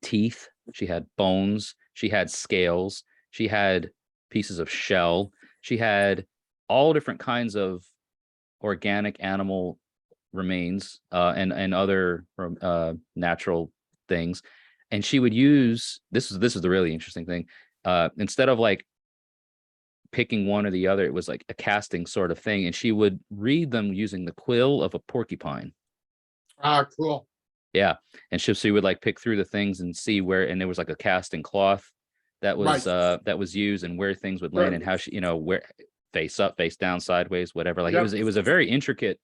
teeth, she had bones, she had scales, she had pieces of shell, she had all different kinds of organic animal remains and other natural things. And she would use, this is the really interesting thing, instead of like picking one or the other, it was like a casting sort of thing, and she would read them using the quill of a porcupine. cool. Yeah. And she would like pick through the things and see where, and there was like a casting cloth Right. that was used, and where things would land, Sure. and how she, you know, where, face up, face down, sideways, whatever. Like Yep. it was a very intricate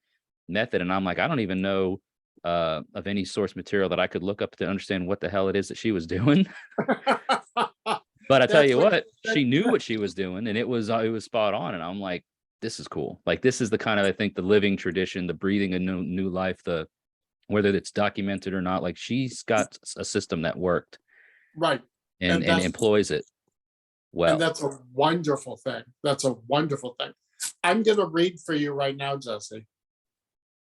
method. And I'm like, I don't even know of any source material that I could look up to understand what the hell it is that she was doing. But I tell That's you what what, that, she knew what she was doing, and it was spot on. And I'm like, this is cool. Like, this is the kind of, I think, the living tradition, the breathing a new life, the whether it's documented or not, like she's got a system that worked, Right. and employs it well. And that's a wonderful thing. That's a wonderful thing. I'm going to read for you right now, Jesse.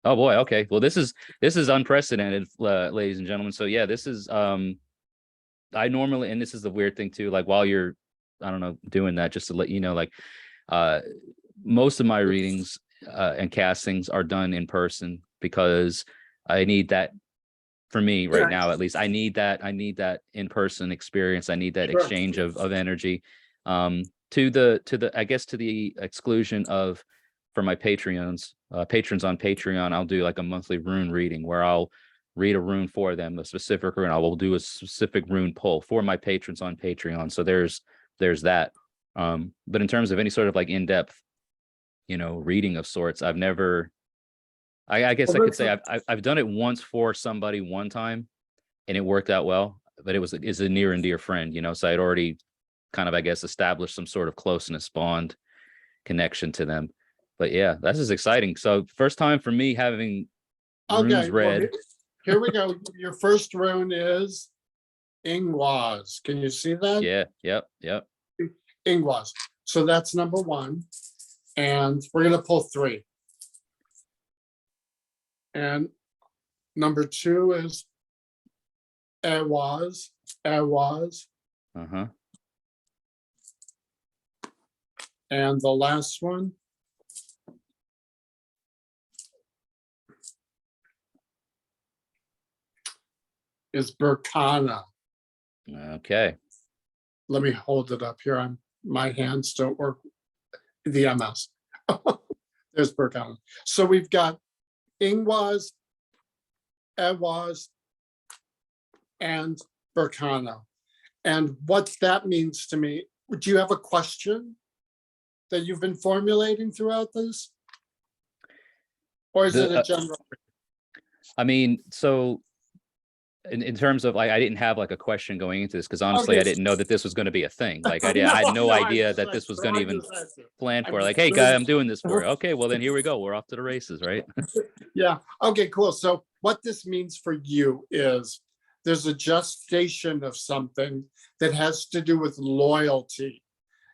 Oh boy. Okay. Well, this is unprecedented, ladies and gentlemen. So yeah, this is I normally, and this is the weird thing too, like while you're, I don't know, doing that, just to let you know, like most of my readings and castings are done in person, because I need that, for me right now at least. I need that in-person experience. I need that exchange of energy, to the I guess to the exclusion of, for my patrons on Patreon, I'll do like a monthly rune reading where I'll read a rune for them, a specific rune. I will do a specific rune pull for my patrons on Patreon. So there's that. But in terms of any sort of like in-depth, reading of sorts, I've never, I guess I could say I've done it once for somebody one time, and it worked out well, but is a near and dear friend, so I'd already kind of, I guess, established some sort of closeness, bond, connection to them. But yeah, this is exciting. So first time for me having runes read. Well, here we go. Your first rune is Ingwaz. Can you see that? Yeah. Yep. Ingwaz. So that's number one. And we're going to pull 3. And number 2 is Awaz. Uh-huh. And the last one is Burkana. Okay. Let me hold it up here. My hands don't work. The MS. There's Burkana. So we've got Ingwaz, Awaz, and Burkana. And what that means to me, do you have a question that you've been formulating throughout this? Or is it a general? I mean, so in terms of, like, I didn't have like a question going into this, because honestly, I didn't know that this was going to be a thing. Like, I had no idea that this was going to even plan for. Like, hey guy, I'm doing this for you. Okay, well then here we go. We're off to the races, right? Yeah. Okay, cool. So what this means for you is there's a gestation of something that has to do with loyalty.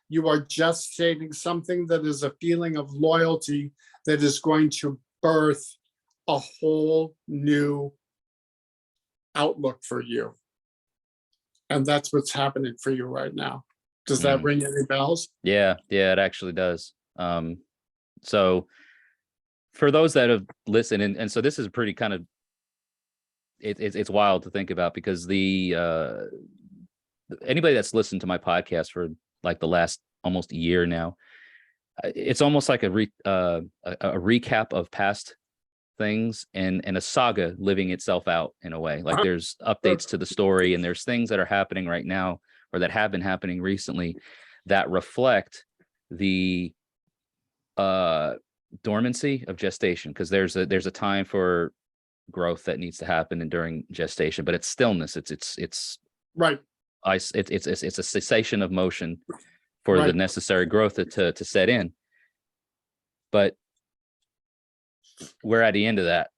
You are gestating something that is a feeling of loyalty that is going to birth a whole new outlook for you. And that's what's happening for you right now. Does that ring any bells? Yeah, it actually does. So for those that have listened, and so this is pretty kind of, it's wild to think about, because the anybody that's listened to my podcast for like the last almost year now, it's almost like a recap of past things and a saga living itself out in a way. Like, there's updates to the story, and there's things that are happening right now, or that have been happening recently, that reflect the dormancy of gestation, because there's a time for growth that needs to happen and during gestation, but it's stillness. It's right. It's a cessation of motion for the necessary growth to set in. But we're at the end of that.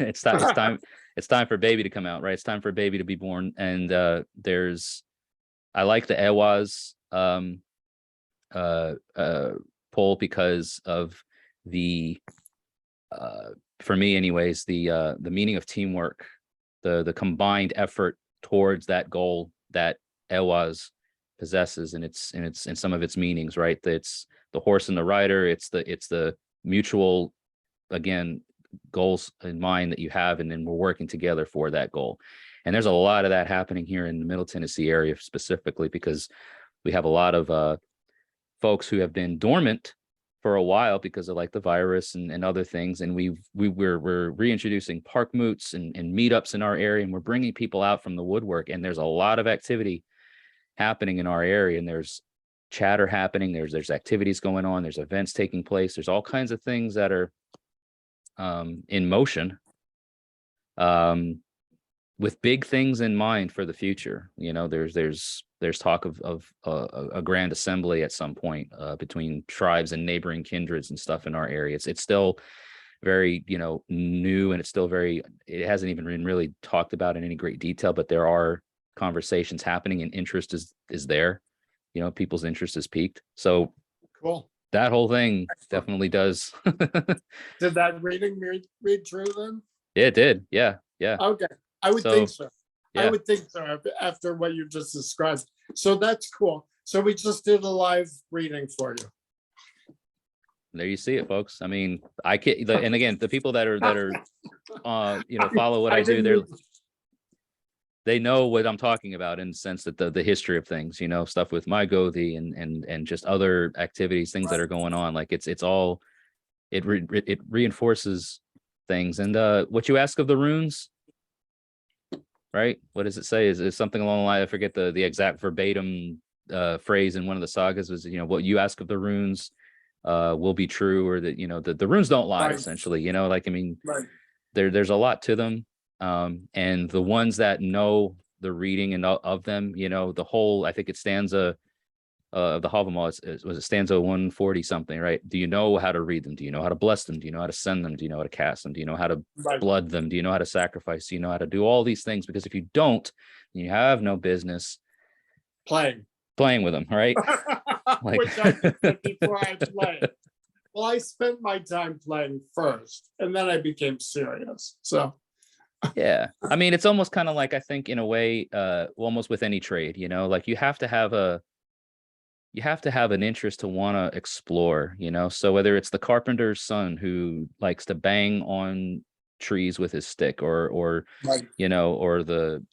It's time for baby to come out, right? It's time for baby to be born. And I like the Awaz poll, because of the for me anyways, the meaning of teamwork, the combined effort towards that goal that Awaz possesses, and it's in some of its meanings, right? It's the horse and the rider, it's the mutual, again, goals in mind that you have, and then we're working together for that goal. And there's a lot of that happening here in the Middle Tennessee area specifically, because we have a lot of folks who have been dormant for a while because of like the virus and other things, and we're reintroducing park moots and meetups in our area, and we're bringing people out from the woodwork, and there's a lot of activity happening in our area, and there's chatter happening, there's activities going on, there's events taking place, there's all kinds of things that are in motion, with big things in mind for the future. There's talk of a grand assembly at some point between tribes and neighboring kindreds and stuff in our area. It's still very new, and it hasn't even been really talked about in any great detail, but there are conversations happening, and interest is there. People's interest is peaked. So Cool. that whole thing Excellent. definitely does. Did that reading read true then? It did. Yeah. Okay. I would So think so. I yeah, would think so after what you just described. So that's cool. So we just did a live reading for you. there you see it, folks. I mean, and again, the people that are follow what I do, they know what I'm talking about, in the sense that the history of things, stuff with my Gothi and just other activities, things that are going on. Like it's all, it reinforces things. And what you ask of the runes, right? What does it say? Is something along the line? I forget the exact verbatim phrase in one of the sagas. Was what you ask of the runes will be true, or that the runes don't lie, Right. essentially. Like, I mean, Right. there's a lot to them. And the ones that know the reading and of them, the whole, I think it stanza of the Havamal was it stanza 140 something, right? Do you know how to read them? Do you know how to bless them? Do you know how to send them? Do you know how to cast them? Do you know how to Right. blood them? Do you know how to sacrifice? Do you know how to do all these things? Because if you don't, you have no business Playing. with them, right? Like, Which I did before I played. Well, I spent my time playing first, and then I became serious. So yeah, I mean, it's almost kind of like, I think, in a way, almost with any trade, like you have to have an interest to want to explore, so whether it's the carpenter's son who likes to bang on trees with his stick, or right. or the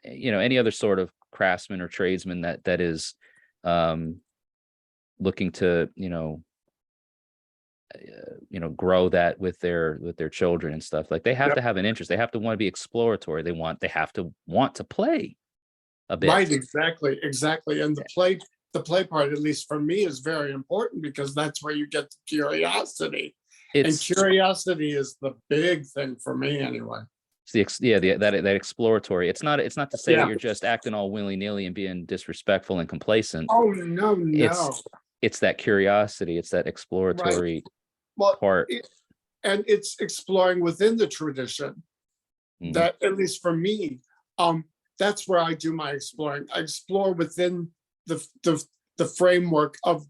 any other sort of craftsman or tradesman that is looking to grow that with their children and stuff. Like, they have Yep. to have an interest. They have to want to be exploratory. They have to want to play a bit. Right, exactly. And the play part, at least for me, is very important, because that's where you get the curiosity. And curiosity is the big thing for me anyway. It's that exploratory. It's not to say that Yeah. you're just acting all willy-nilly and being disrespectful and complacent. Oh, no. It's that curiosity. It's that exploratory Well, part. and it's exploring within the tradition. Mhm. That, at least for me, that's where I do my exploring. I explore within the framework of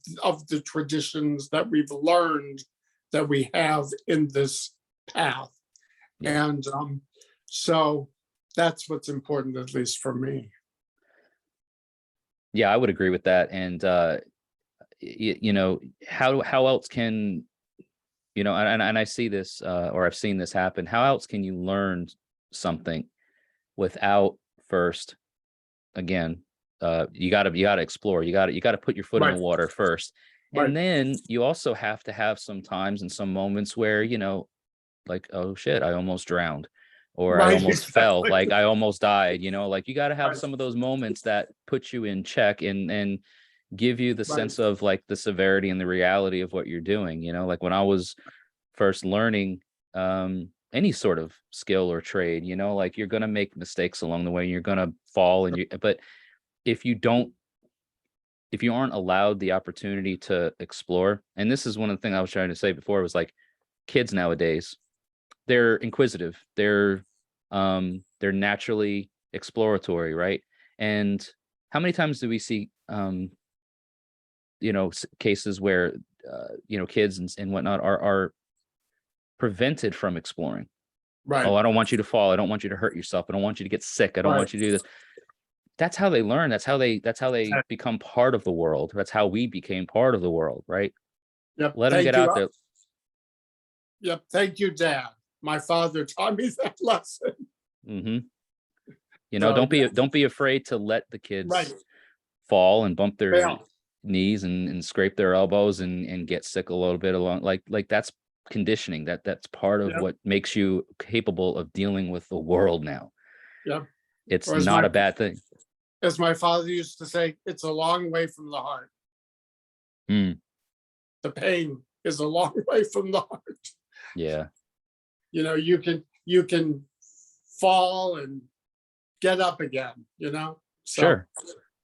the traditions that we've learned, that we have in this path. Yeah. And so that's what's important, at least for me. Yeah, I would agree with that. And how else can and I see this, or I've seen this happen. How else can you learn something without first, again, you got to explore. You got to put your foot in the water first. Right. And then you also have to have some times and some moments where, like, oh shit, I almost drowned, or I almost fell, like I almost died, like you got to have some of those moments that put you in check and give you the sense of, like, the severity and the reality of what you're doing. Like when I was first learning any sort of skill or trade, like, you're going to make mistakes along the way, you're going to fall, but if you aren't allowed the opportunity to explore, and this is one of the things I was trying to say before, was like, kids nowadays, they're inquisitive, they're naturally exploratory, right? And how many times do we see cases where kids and whatnot are prevented from exploring? Right. Oh, I don't want you to fall, I don't want you to hurt yourself, I don't want you to get sick, I don't want you to do this. That's how they learn. That's how they become part of the world. That's how we became part of the world, right? Yep. Let them get out there. Yep. Thank you, Dad. My father taught me that lesson. Mm-hmm. Don't be afraid to let the kids fall and bump their knees and scrape their elbows and get sick a little bit along. Like that's conditioning. That's part of what makes you capable of dealing with the world now. Yep. It's not a bad thing. As my father used to say, it's a long way from the heart. The pain is a long way from the heart. Yeah. You can fall and get up again, you know? So Sure.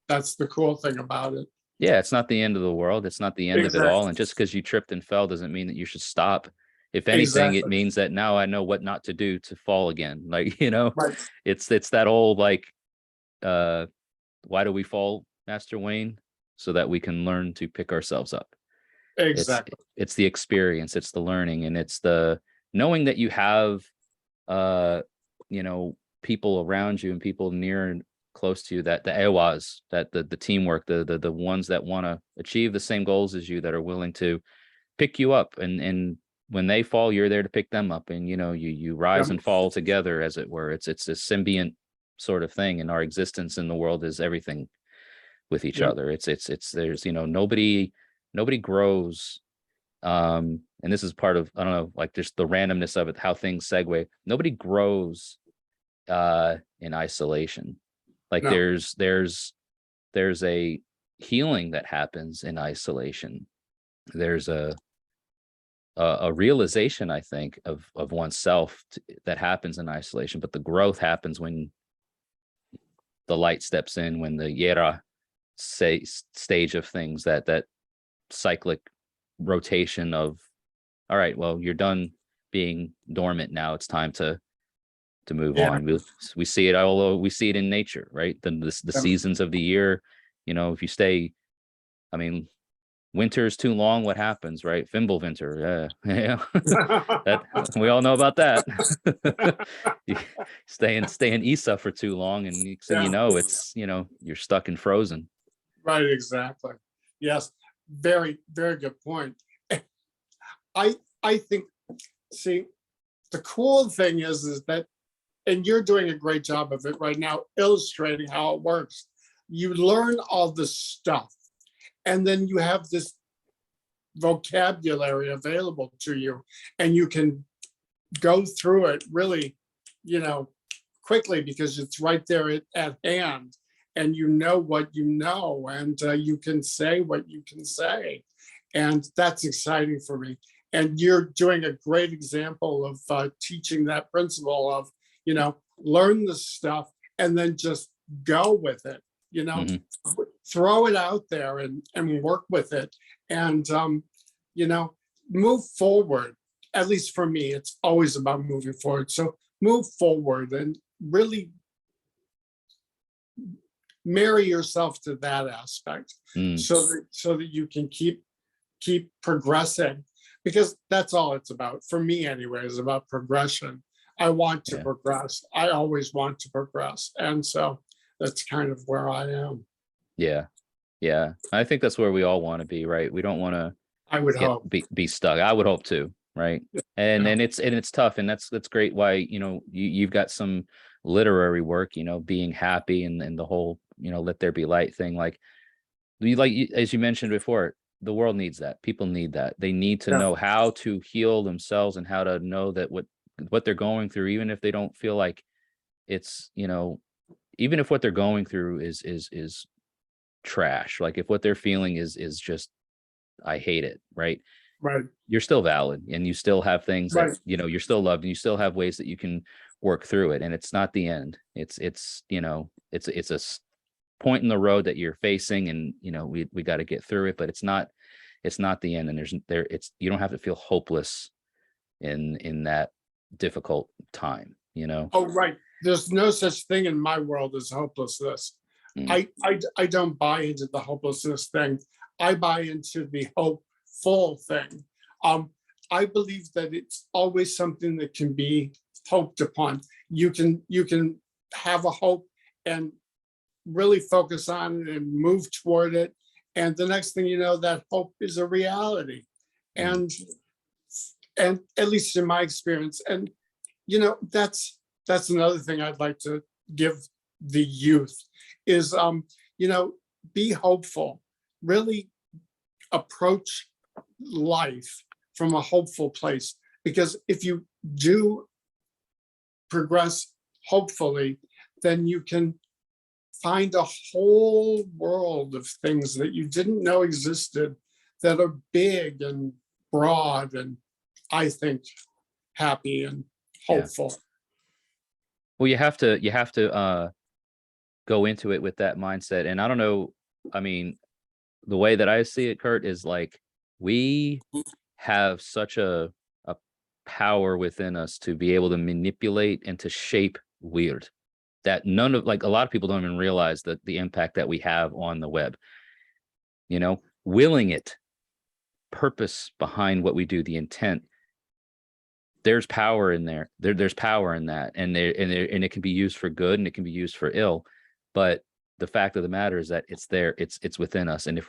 that's the cool thing about it. Yeah, it's not the end of the world. It's not the end of it all. Exactly. And just because you tripped and fell doesn't mean that you should stop. If anything, it Exactly. means that now I know what not to do to fall again. Like, you know, Right. it's that old like, why do we fall, Master Wayne? So that we can learn to pick ourselves up. Exactly. It's the experience, it's the learning, and it's the knowing that you have you know, people around you and people near and close to you, that the AWAs, that the teamwork, the ones that want to achieve the same goals as you, that are willing to pick you up, and when they fall, you're there to pick them up, and you know, you rise Yep. and fall together, as it were. It's a symbiont sort of thing, and our existence in the world is everything with each Yep. other. It's there's, you know, nobody grows, and this is part of, I don't know, like just the randomness of it, how things segue. Nobody grows in isolation. Like No. there's a healing that happens in isolation. There's a realization, I think, of oneself that happens in isolation, but the growth happens when the light steps in, when the Yera stage of things, that cyclic rotation of, all right, well, you're done being dormant now, it's time to move Yeah. on. We see it all, we see it in nature, right? The seasons of the year, you know, if you stay, I mean, winter's too long, what happens, right? Fimbulwinter, yeah. That we all know about that. You stay in Isa for too long, and you Yeah. know, it's, you know, you're stuck and frozen. Right. Exactly. Yes. Very, very good point. I think, see, the cool thing is that, and you're doing a great job of it right now, illustrating how it works. You learn all this stuff, and then you have this vocabulary available to you, and you can go through it really, you know, quickly, because it's right there at hand, and you know what you know, and you can say what you can say, and that's exciting for me. And you're doing a great example of teaching that principle of, you know, learn the stuff and then just go with it, you know, throw it out there and work with it, and you know, move forward. At least for me, it's always about moving forward. So move forward and really marry yourself to that aspect, so that you can keep progressing, because that's all it's about for me anyway, is about progression. I want to progress. I always want to progress, and so that's kind of where I am. Yeah, I think that's where we all want to be, right? We don't want to I would hope. be stuck. I would hope too, right? And it's tough, and that's great. Why, you know, you've got some literary work, you know, being happy, and the whole, you know, let there be light thing. Like as you mentioned before, the world needs that. People need that. They need to know how to heal themselves, and how to know that what they're going through, even if they don't feel like it's, you know, even if what they're going through is trash, like if what they're feeling is just, I hate it, right? Right. You're still valid, and you still have things that, you know, you're still loved, and you still have ways that you can work through it. And it's not the end. It's you know, it's a point in the road that you're facing, and you know, we got to get through it, but it's not the end. And it's, you don't have to feel hopeless in that difficult time, you know. Oh, right. There's no such thing in my world as hopelessness. I don't buy into the hopelessness thing. I buy into the hopeful thing. I believe that it's always something that can be hoped upon. You can have a hope and really focus on it and move toward it, and the next thing you know, that hope is a reality. And at least in my experience, and you know, that's another thing I'd like to give the youth is, you know, be hopeful. Really approach life from a hopeful place, because if you do progress hopefully, then you can find a whole world of things that you didn't know existed, that are big and broad, and I think happy and hopeful. Well, you have to go into it with that mindset. And I don't know, I mean, the way that I see it, Kurt, is like we have such a power within us to be able to manipulate and to shape weird that none of, like, a lot of people don't even realize that the impact that we have on the web, willing it, purpose behind what we do, the intent. There's power in there. There's power in that, and it can be used for good and it can be used for ill. But the fact of the matter is that it's there. It's within us, and if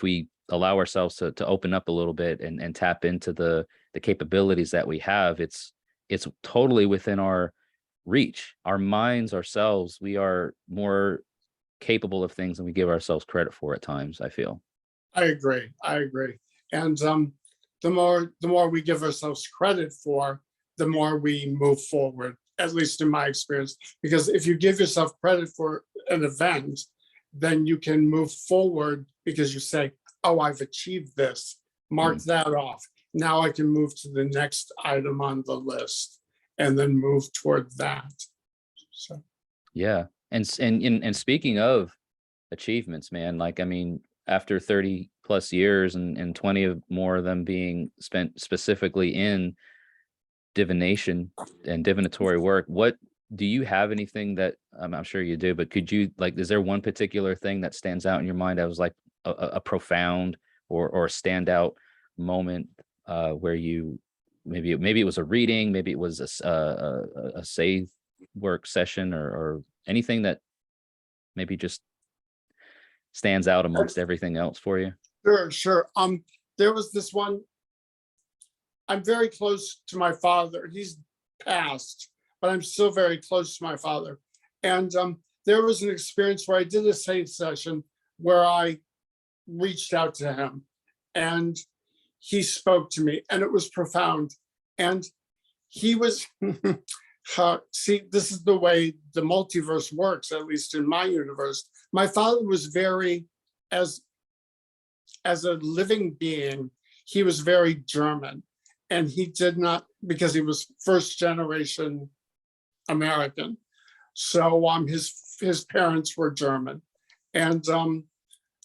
we allow ourselves to open up a little bit and tap into the capabilities that we have, it's totally within our reach. Our minds, ourselves, we are more capable of things than we give ourselves credit for at times, I feel. I agree. And the more we give ourselves credit for, the more we move forward, at least in my experience. Because if you give yourself credit for an event, then you can move forward because you say, oh, I've achieved this, mark that off. Now I can move to the next item on the list and then move toward that. So yeah. And speaking of achievements, man, like, I mean, after 30 plus years and 20 of more of them being spent specifically in divination and divinatory work, what do you have anything that I'm sure you do, but could you, like, is there one particular thing that stands out in your mind that was like a profound or a standout moment where you maybe it was a reading, maybe it was a save work session or anything that maybe just stands out amongst everything else for you? Sure. There was this one. I'm very close to my father. He's passed, but I'm still very close to my father. And there was an experience where I did a save session where I reached out to him and he spoke to me, and it was profound. And he was, see, this is the way the multiverse works, at least in my universe. My father was very, as a living being, he was very German. And he did not, because he was first generation American. So his parents were German. And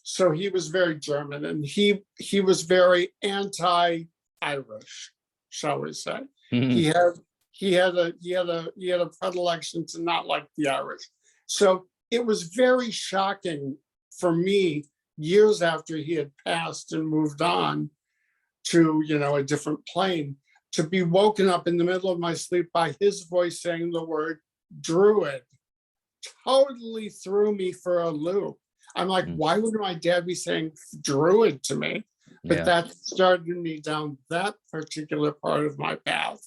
so he was very German, and he was very anti-Irish, shall we say. He had a predilection to not like the Irish. So it was very shocking for me years after he had passed and moved on to, a different plane, to be woken up in the middle of my sleep by his voice saying the word druid. Totally threw me for a loop. I'm like, why would my dad be saying druid to me? But that started me down that particular part of my path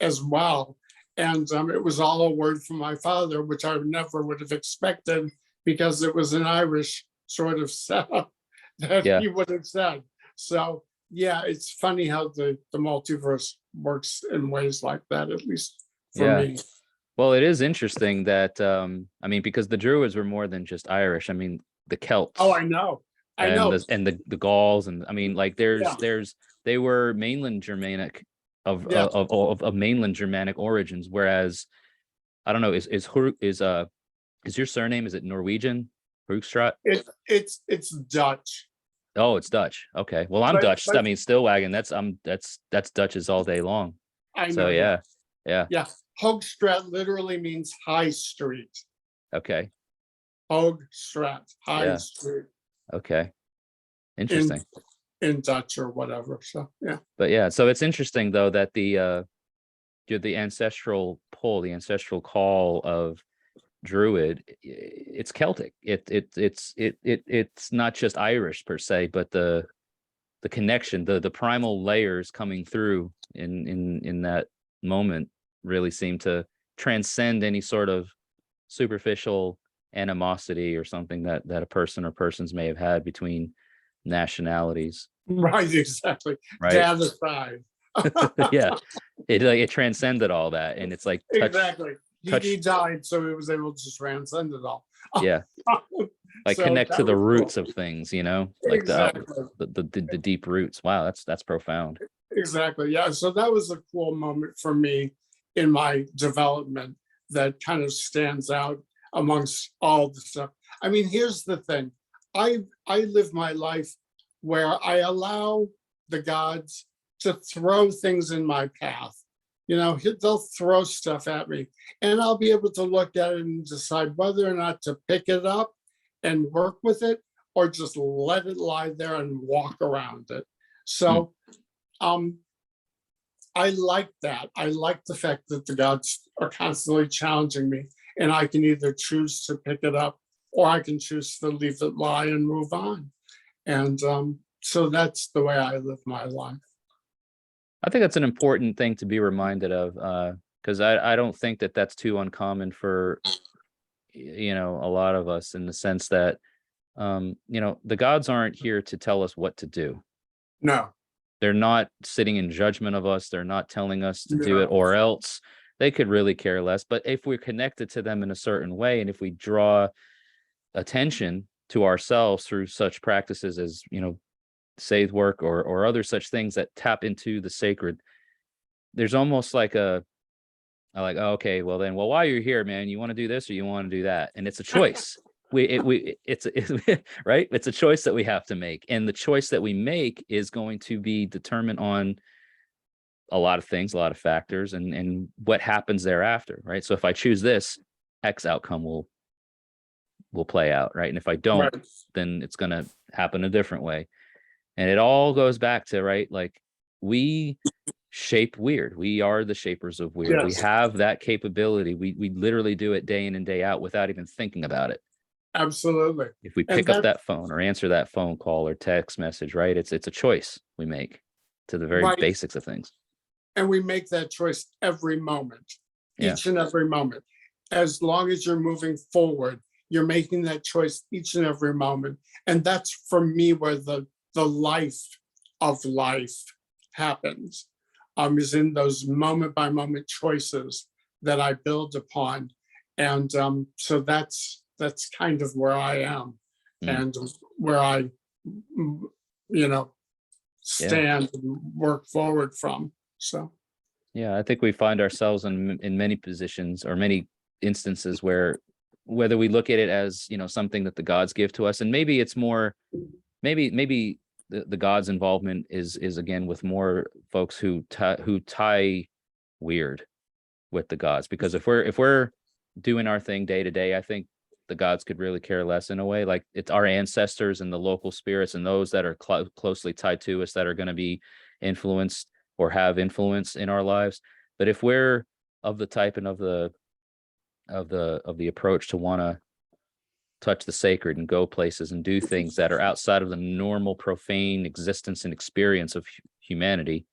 as well. And it was all a word from my father, which I never would have expected, because it was an Irish sort of setup that he would have said. So yeah, it's funny how the multiverse works in ways like that, at least for me. Well, it is interesting that I mean, because the Druids were more than just Irish. I mean, the Celts. Oh, I know. And the Gauls, and I mean, like, they were mainland Germanic of mainland Germanic origins. Whereas, I don't know, is your surname, is it Norwegian? Hoogstraat? It's Dutch. Oh, it's Dutch. Okay. Well, I'm Dutch. I mean, Stillwagon. That's Dutch's all day long. I know. So yeah. Hoogstraat literally means high street. Okay. Hoogstraat, high street. Okay. Interesting. In Dutch or whatever. So yeah. But yeah, so it's interesting though that the ancestral pull, the ancestral call of Druid, it's Celtic. It's not just Irish per se, but the connection, the primal layers coming through in that moment really seem to transcend any sort of superficial animosity or something that a person or persons may have had between nationalities. Right, exactly. Right. Dad aside. Yeah, it transcended all that, and it's like exactly. He died, so he was able to transcend it all. Yeah, like so connect to the roots of things, like exactly. the deep roots. Wow, that's profound. Exactly. Yeah. So that was a cool moment for me in my development that kind of stands out. amongst all the stuff. I mean, here's the thing. I live my life where I allow the gods to throw things in my path. You know, they'll throw stuff at me, and I'll be able to look at it and decide whether or not to pick it up and work with it, or just let it lie there and walk around it. So I like that. I like the fact that the gods are constantly challenging me, and I can either choose to pick it up or I can choose to leave it lie and move on. And so that's the way I live my life. I think that's an important thing to be reminded of, because I don't think that that's too uncommon for, you know, a lot of us, in the sense that, you know, the gods aren't here to tell us what to do. No. They're not sitting in judgment of us. They're not telling us to do No. it, or else. They could really care less. But if we're connected to them in a certain way, and if we draw attention to ourselves through such practices as, you know, save work or other such things that tap into the sacred, there's almost like a like, oh, okay, well then, well, while you're here, man, you want to do this or you want to do that, and it's a choice. It's right. It's a choice that we have to make, and the choice that we make is going to be determined on a lot of things, a lot of factors, and what happens thereafter, right? So if I choose this, X outcome will play out, right? And if I don't, Right. then it's going to happen a different way. And it all goes back to, right, like, we shape weird. We are the shapers of weird. Yes. We have that capability. We literally do it day in and day out without even thinking about it. Absolutely. If we And pick up that phone or answer that phone call or text message, right, it's a choice we make to the very Right. basics of things. And we make that choice every moment, Yeah. each and every moment. As long as you're moving forward, you're making that choice each and every moment. And that's, for me, where the life of life happens, is in those moment by moment choices that I build upon. And so that's kind of where I am, and where I, you know, stand and work forward from. So yeah, I think we find ourselves in many positions or many instances where, whether we look at it as, you know, something that the gods give to us, and maybe it's more, maybe the gods' involvement is again with more folks who tie weird with the gods, because if we're doing our thing day to day, I think the gods could really care less, in a way. Like, it's our ancestors and the local spirits and those that are closely tied to us that are going to be influenced or have influence in our lives. But if we're of the type and of the approach to want to touch the sacred and go places and do things that are outside of the normal profane existence and experience of humanity,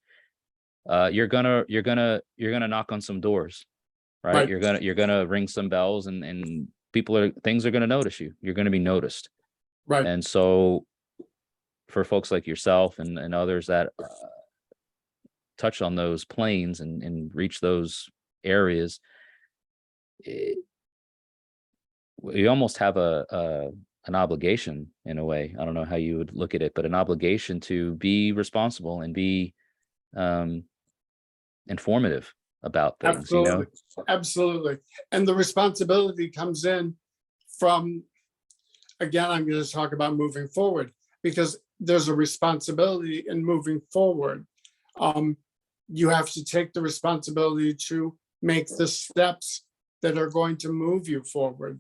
you're gonna knock on some doors, right? Right. You're gonna ring some bells, and things are gonna notice you. You're gonna be noticed. Right. And so for folks like yourself and others that touch on those planes and reach those areas, we almost have an obligation, in a way. I don't know how you would look at it, but an obligation to be responsible and be informative about things. Absolutely. You know? Absolutely. And the responsibility comes in from, again, I'm going to talk about moving forward, because there's a responsibility in moving forward. You have to take the responsibility to make the steps that are going to move you forward.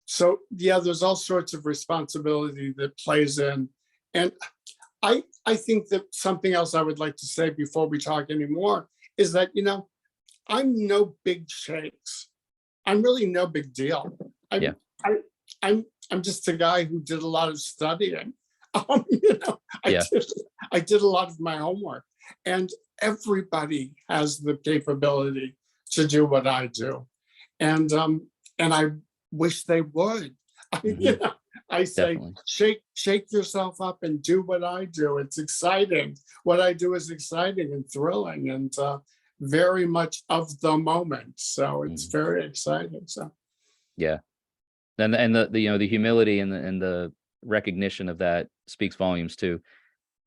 So yeah, there's all sorts of responsibility that plays in. And I think that something else I would like to say before we talk anymore is that, you know, I'm no big shakes. I'm really no big deal. I'm just a guy who did a lot of studying. You know, I did a lot of my homework, and everybody has the capability to do what I do, and I wish they would. You know, I say, Definitely. shake yourself up and do what I do. It's exciting. What I do is exciting and thrilling, and very much of the moment. So it's very exciting. So yeah, and the you know, the humility and the recognition of that speaks volumes too.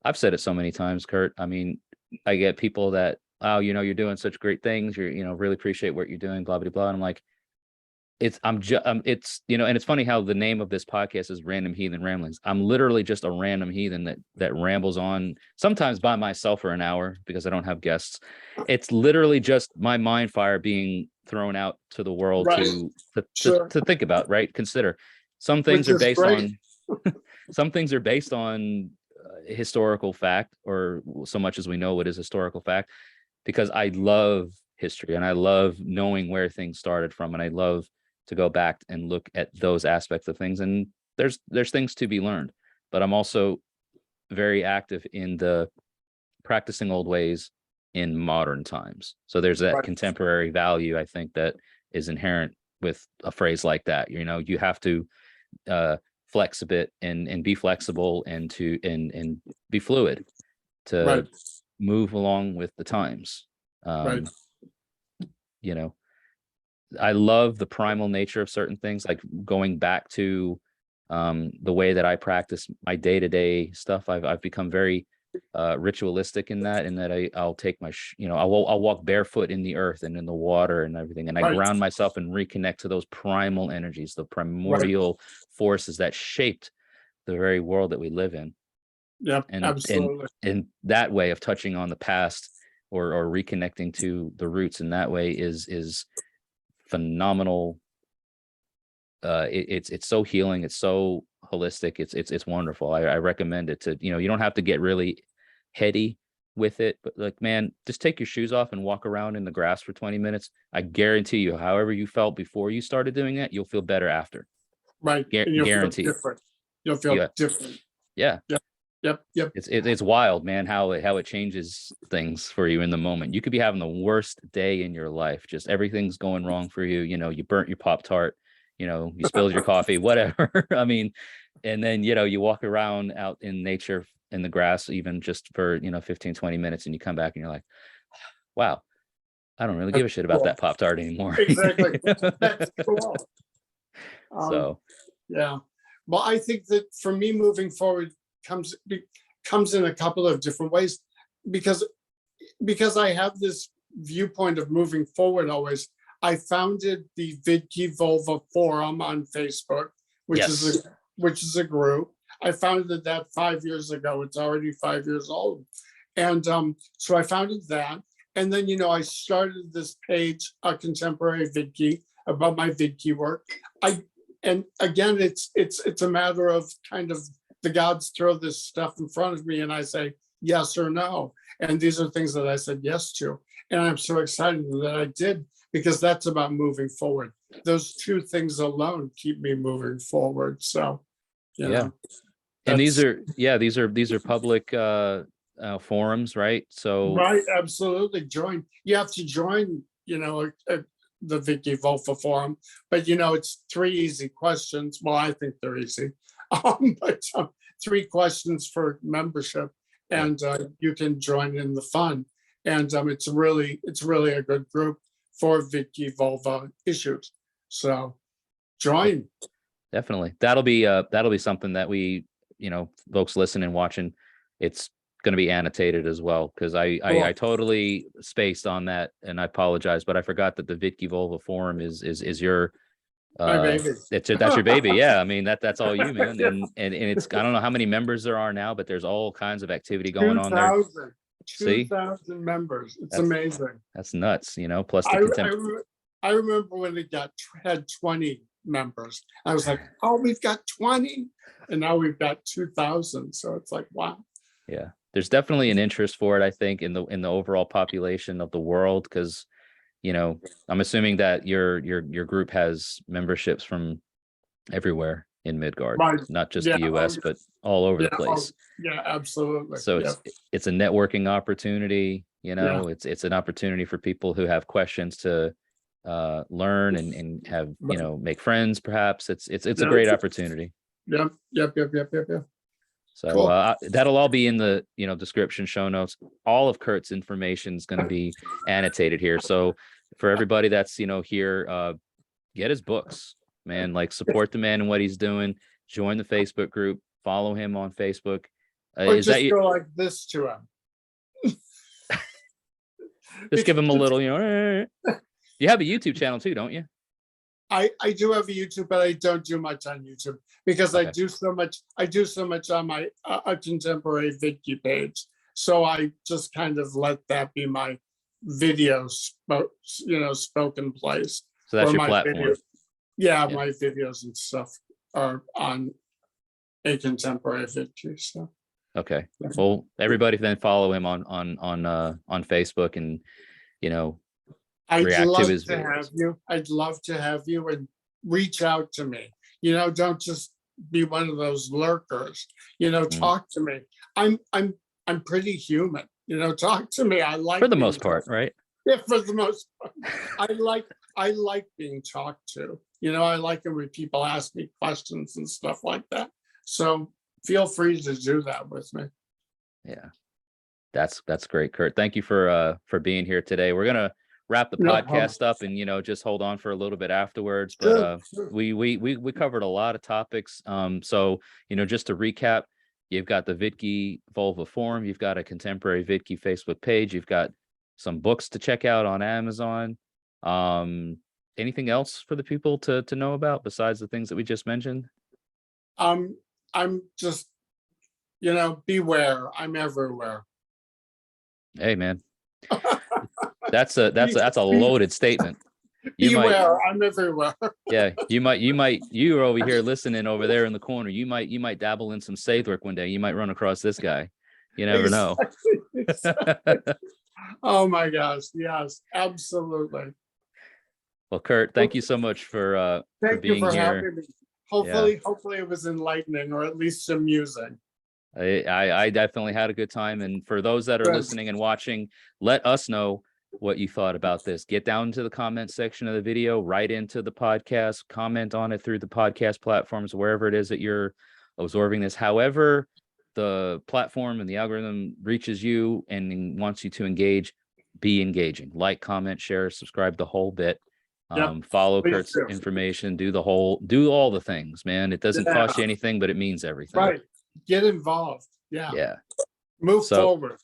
I've said it so many times, Kurt. I mean, I get people that, oh, you know, you're doing such great things. You know, really appreciate what you're doing, blah, blah, blah. And I'm like, it's, you know, and it's funny how the name of this podcast is Random Heathen Ramblings. I'm literally just a random heathen that rambles on, sometimes by myself for an hour because I don't have guests. It's literally just my mind fire being thrown out to the world Right. to think about, right? Consider. Some things Which are is based great. on some things are based on historical fact, or so much as we know what is historical fact, because I love history and I love knowing where things started from, and I love to go back and look at those aspects of things. And there's things to be learned, but I'm also very active in the practicing old ways in modern times. So there's that Right. contemporary value, I think, that is inherent with a phrase like that. You know, you have to flex a bit and be flexible and be fluid to Right. move along with the times. Right. You know, I love the primal nature of certain things, like going back to the way that I practice my day-to-day stuff. I've become very ritualistic in that I'll take my I'll walk barefoot in the earth and in the water and everything, and I Right. ground myself and reconnect to those primal energies, the Right. primordial forces that shaped the very world that we live in. Yep. And Absolutely. and that way of touching on the past or reconnecting to the roots in that way is phenomenal. It's so healing, it's so holistic, it's wonderful. I recommend it to, you know, you don't have to get really heady with it, but like, man, just take your shoes off and walk around in the grass for 20 minutes. I guarantee you, however you felt before you started doing that, you'll feel better after. Right. And you'll feel Guaranteed. different. You'll feel Yeah. different. Yeah. Yep. It's wild, man, how it changes things for you in the moment. You could be having the worst day in your life, just everything's going wrong for you. You know, you burnt your Pop-Tart, you know, you spilled your coffee, whatever. I mean, and then, you know, you walk around out in nature in the grass, even just for, you know, 15, 20 minutes, and you come back and you're like, wow, I don't really give a shit about Cool. that Pop-Tart anymore. Exactly. That's cool. So Yeah. Well, I think that for me, moving forward comes in a couple of different ways, because I have this viewpoint of moving forward always. I founded the Vitki Volva Forum on Facebook, which yes, is a group. I founded that 5 years ago. It's already 5 years old. And so I founded that. And then, you know, I started this page, a Contemporary Vitki, about my Vitki work. And again, it's a matter of kind of the gods throw this stuff in front of me and I say yes or no. And these are things that I said yes to. And I'm so excited that I did, because that's about moving forward. Those two things alone keep me moving forward. So, you yeah. know, And these that's are public forums, right? So right. Absolutely. You have to join, you know, the Vicky Volfa forum, but you know, it's 3 easy questions. Well, I think they're easy. But 3 questions for membership, and you can join in the fun. And it's really a good group for Vicky Volva issues. So join. definitely that'll be something that we, you know, folks listening and watching, it's going to be annotated as well, because I Cool. totally spaced on that, and I apologize, but I forgot that the Vitki Volva forum is your My baby. that's your baby. Yeah, I mean, that's all you, man. And it's, I don't know how many members there are now, but there's all kinds of activity going on there. 2,000. See, 2,000 members. It's that's amazing. that's nuts, you know, plus the I, I remember when it had 20 members. I was like, oh, we've got 20, and now we've got 2,000. So it's like, wow. Yeah, there's definitely an interest for it, I think, in the overall population of the world, because, you know, I'm assuming that your group has memberships from everywhere in Midgard, Right. not just Yeah. the US, but all over the Yeah. place. Yeah, absolutely. So Yeah. it's a networking opportunity, you know, Yeah. it's an opportunity for people who have questions to learn and have, you know, make friends, perhaps. It's a great opportunity. Yep. So Cool. that'll all be in the, you know, description, show notes. All of Kurt's information is going to be annotated here. So for everybody that's, you know, here, get his books, man. Like, support the man and what he's doing. Join the Facebook group. Follow him on Facebook. Or Is just that you? go like this to him. Just give him a little, you know. You have a YouTube channel too, don't you? I do have a YouTube, but I don't do much on YouTube because I Okay. do so much on my a contemporary Vitki page. So I just kind of let that be my video, spoken place. So that's Or your my platform. videos. Yeah, Yeah. my videos and stuff are on a contemporary Vitki. So Okay. yeah. Well, everybody then follow him on Facebook and, I'd react to love his to have videos. you. I'd love to have you and reach out to me. Don't just be one of those lurkers. Mm. Talk to me. I'm pretty human. Talk to me. I like For the being most part, talked. right? Yeah, for the most part. I like being talked to. I like it when people ask me questions and stuff like that. So feel free to do that with me. Yeah. That's great, Kurt. Thank you for being here today. We're gonna wrap the No problem. podcast up and just hold on for a little bit afterwards. But Sure, sure. we covered a lot of topics. So just to recap, you've got the Vitki Vulva Forum, you've got a contemporary Vitki Facebook page, you've got some books to check out on Amazon. Anything else for the people to know about besides the things that we just mentioned? I'm just, beware. I'm everywhere. Hey man, that's a loaded statement. Beware, I'm everywhere. Yeah, you're over here listening over there in the corner. You might dabble in some Scythe work one day. You might run across this guy. You never know. Exactly. Oh my gosh, yes, absolutely. Well, Kurt, thank you so much for Thank you being for here. having me. Yeah, Hopefully it was enlightening or at least amusing. I definitely had a good time. And for those that are Good. listening and watching, let us know what you thought about this. Get down to the comment section of the video, write into the podcast, comment on it through the podcast platforms, wherever it is that you're absorbing this. However, the platform and the algorithm reaches you and wants you to engage, be engaging. Like, comment, share, subscribe, the whole bit. Yep. Follow Please Kurt's do. information, do all the things, man. It doesn't cost you Yeah. anything, but it means everything. Right. Get involved. Yeah. Yeah. Move So forward.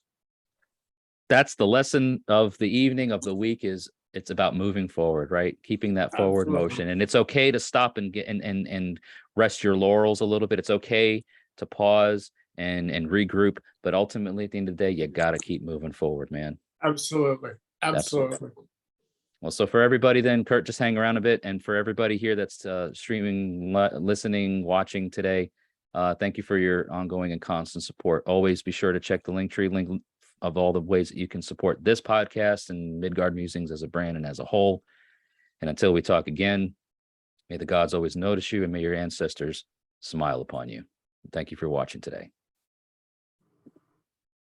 that's the lesson of the evening, of the week, is it's about moving forward, right? Keeping that forward Absolutely. motion. And it's okay to stop and get and rest your laurels a little bit. It's okay to pause and regroup, but ultimately at the end of the day, you got to keep moving forward, man. Absolutely. Definitely. Absolutely. Well, so for everybody then, Kurt, just hang around a bit. And for everybody here that's streaming, listening, watching today, thank you for your ongoing and constant support. Always be sure to check the link of all the ways that you can support this podcast and Midgard Musings as a brand and as a whole. And until we talk again, may the gods always notice you and may your ancestors smile upon you. Thank you for watching today.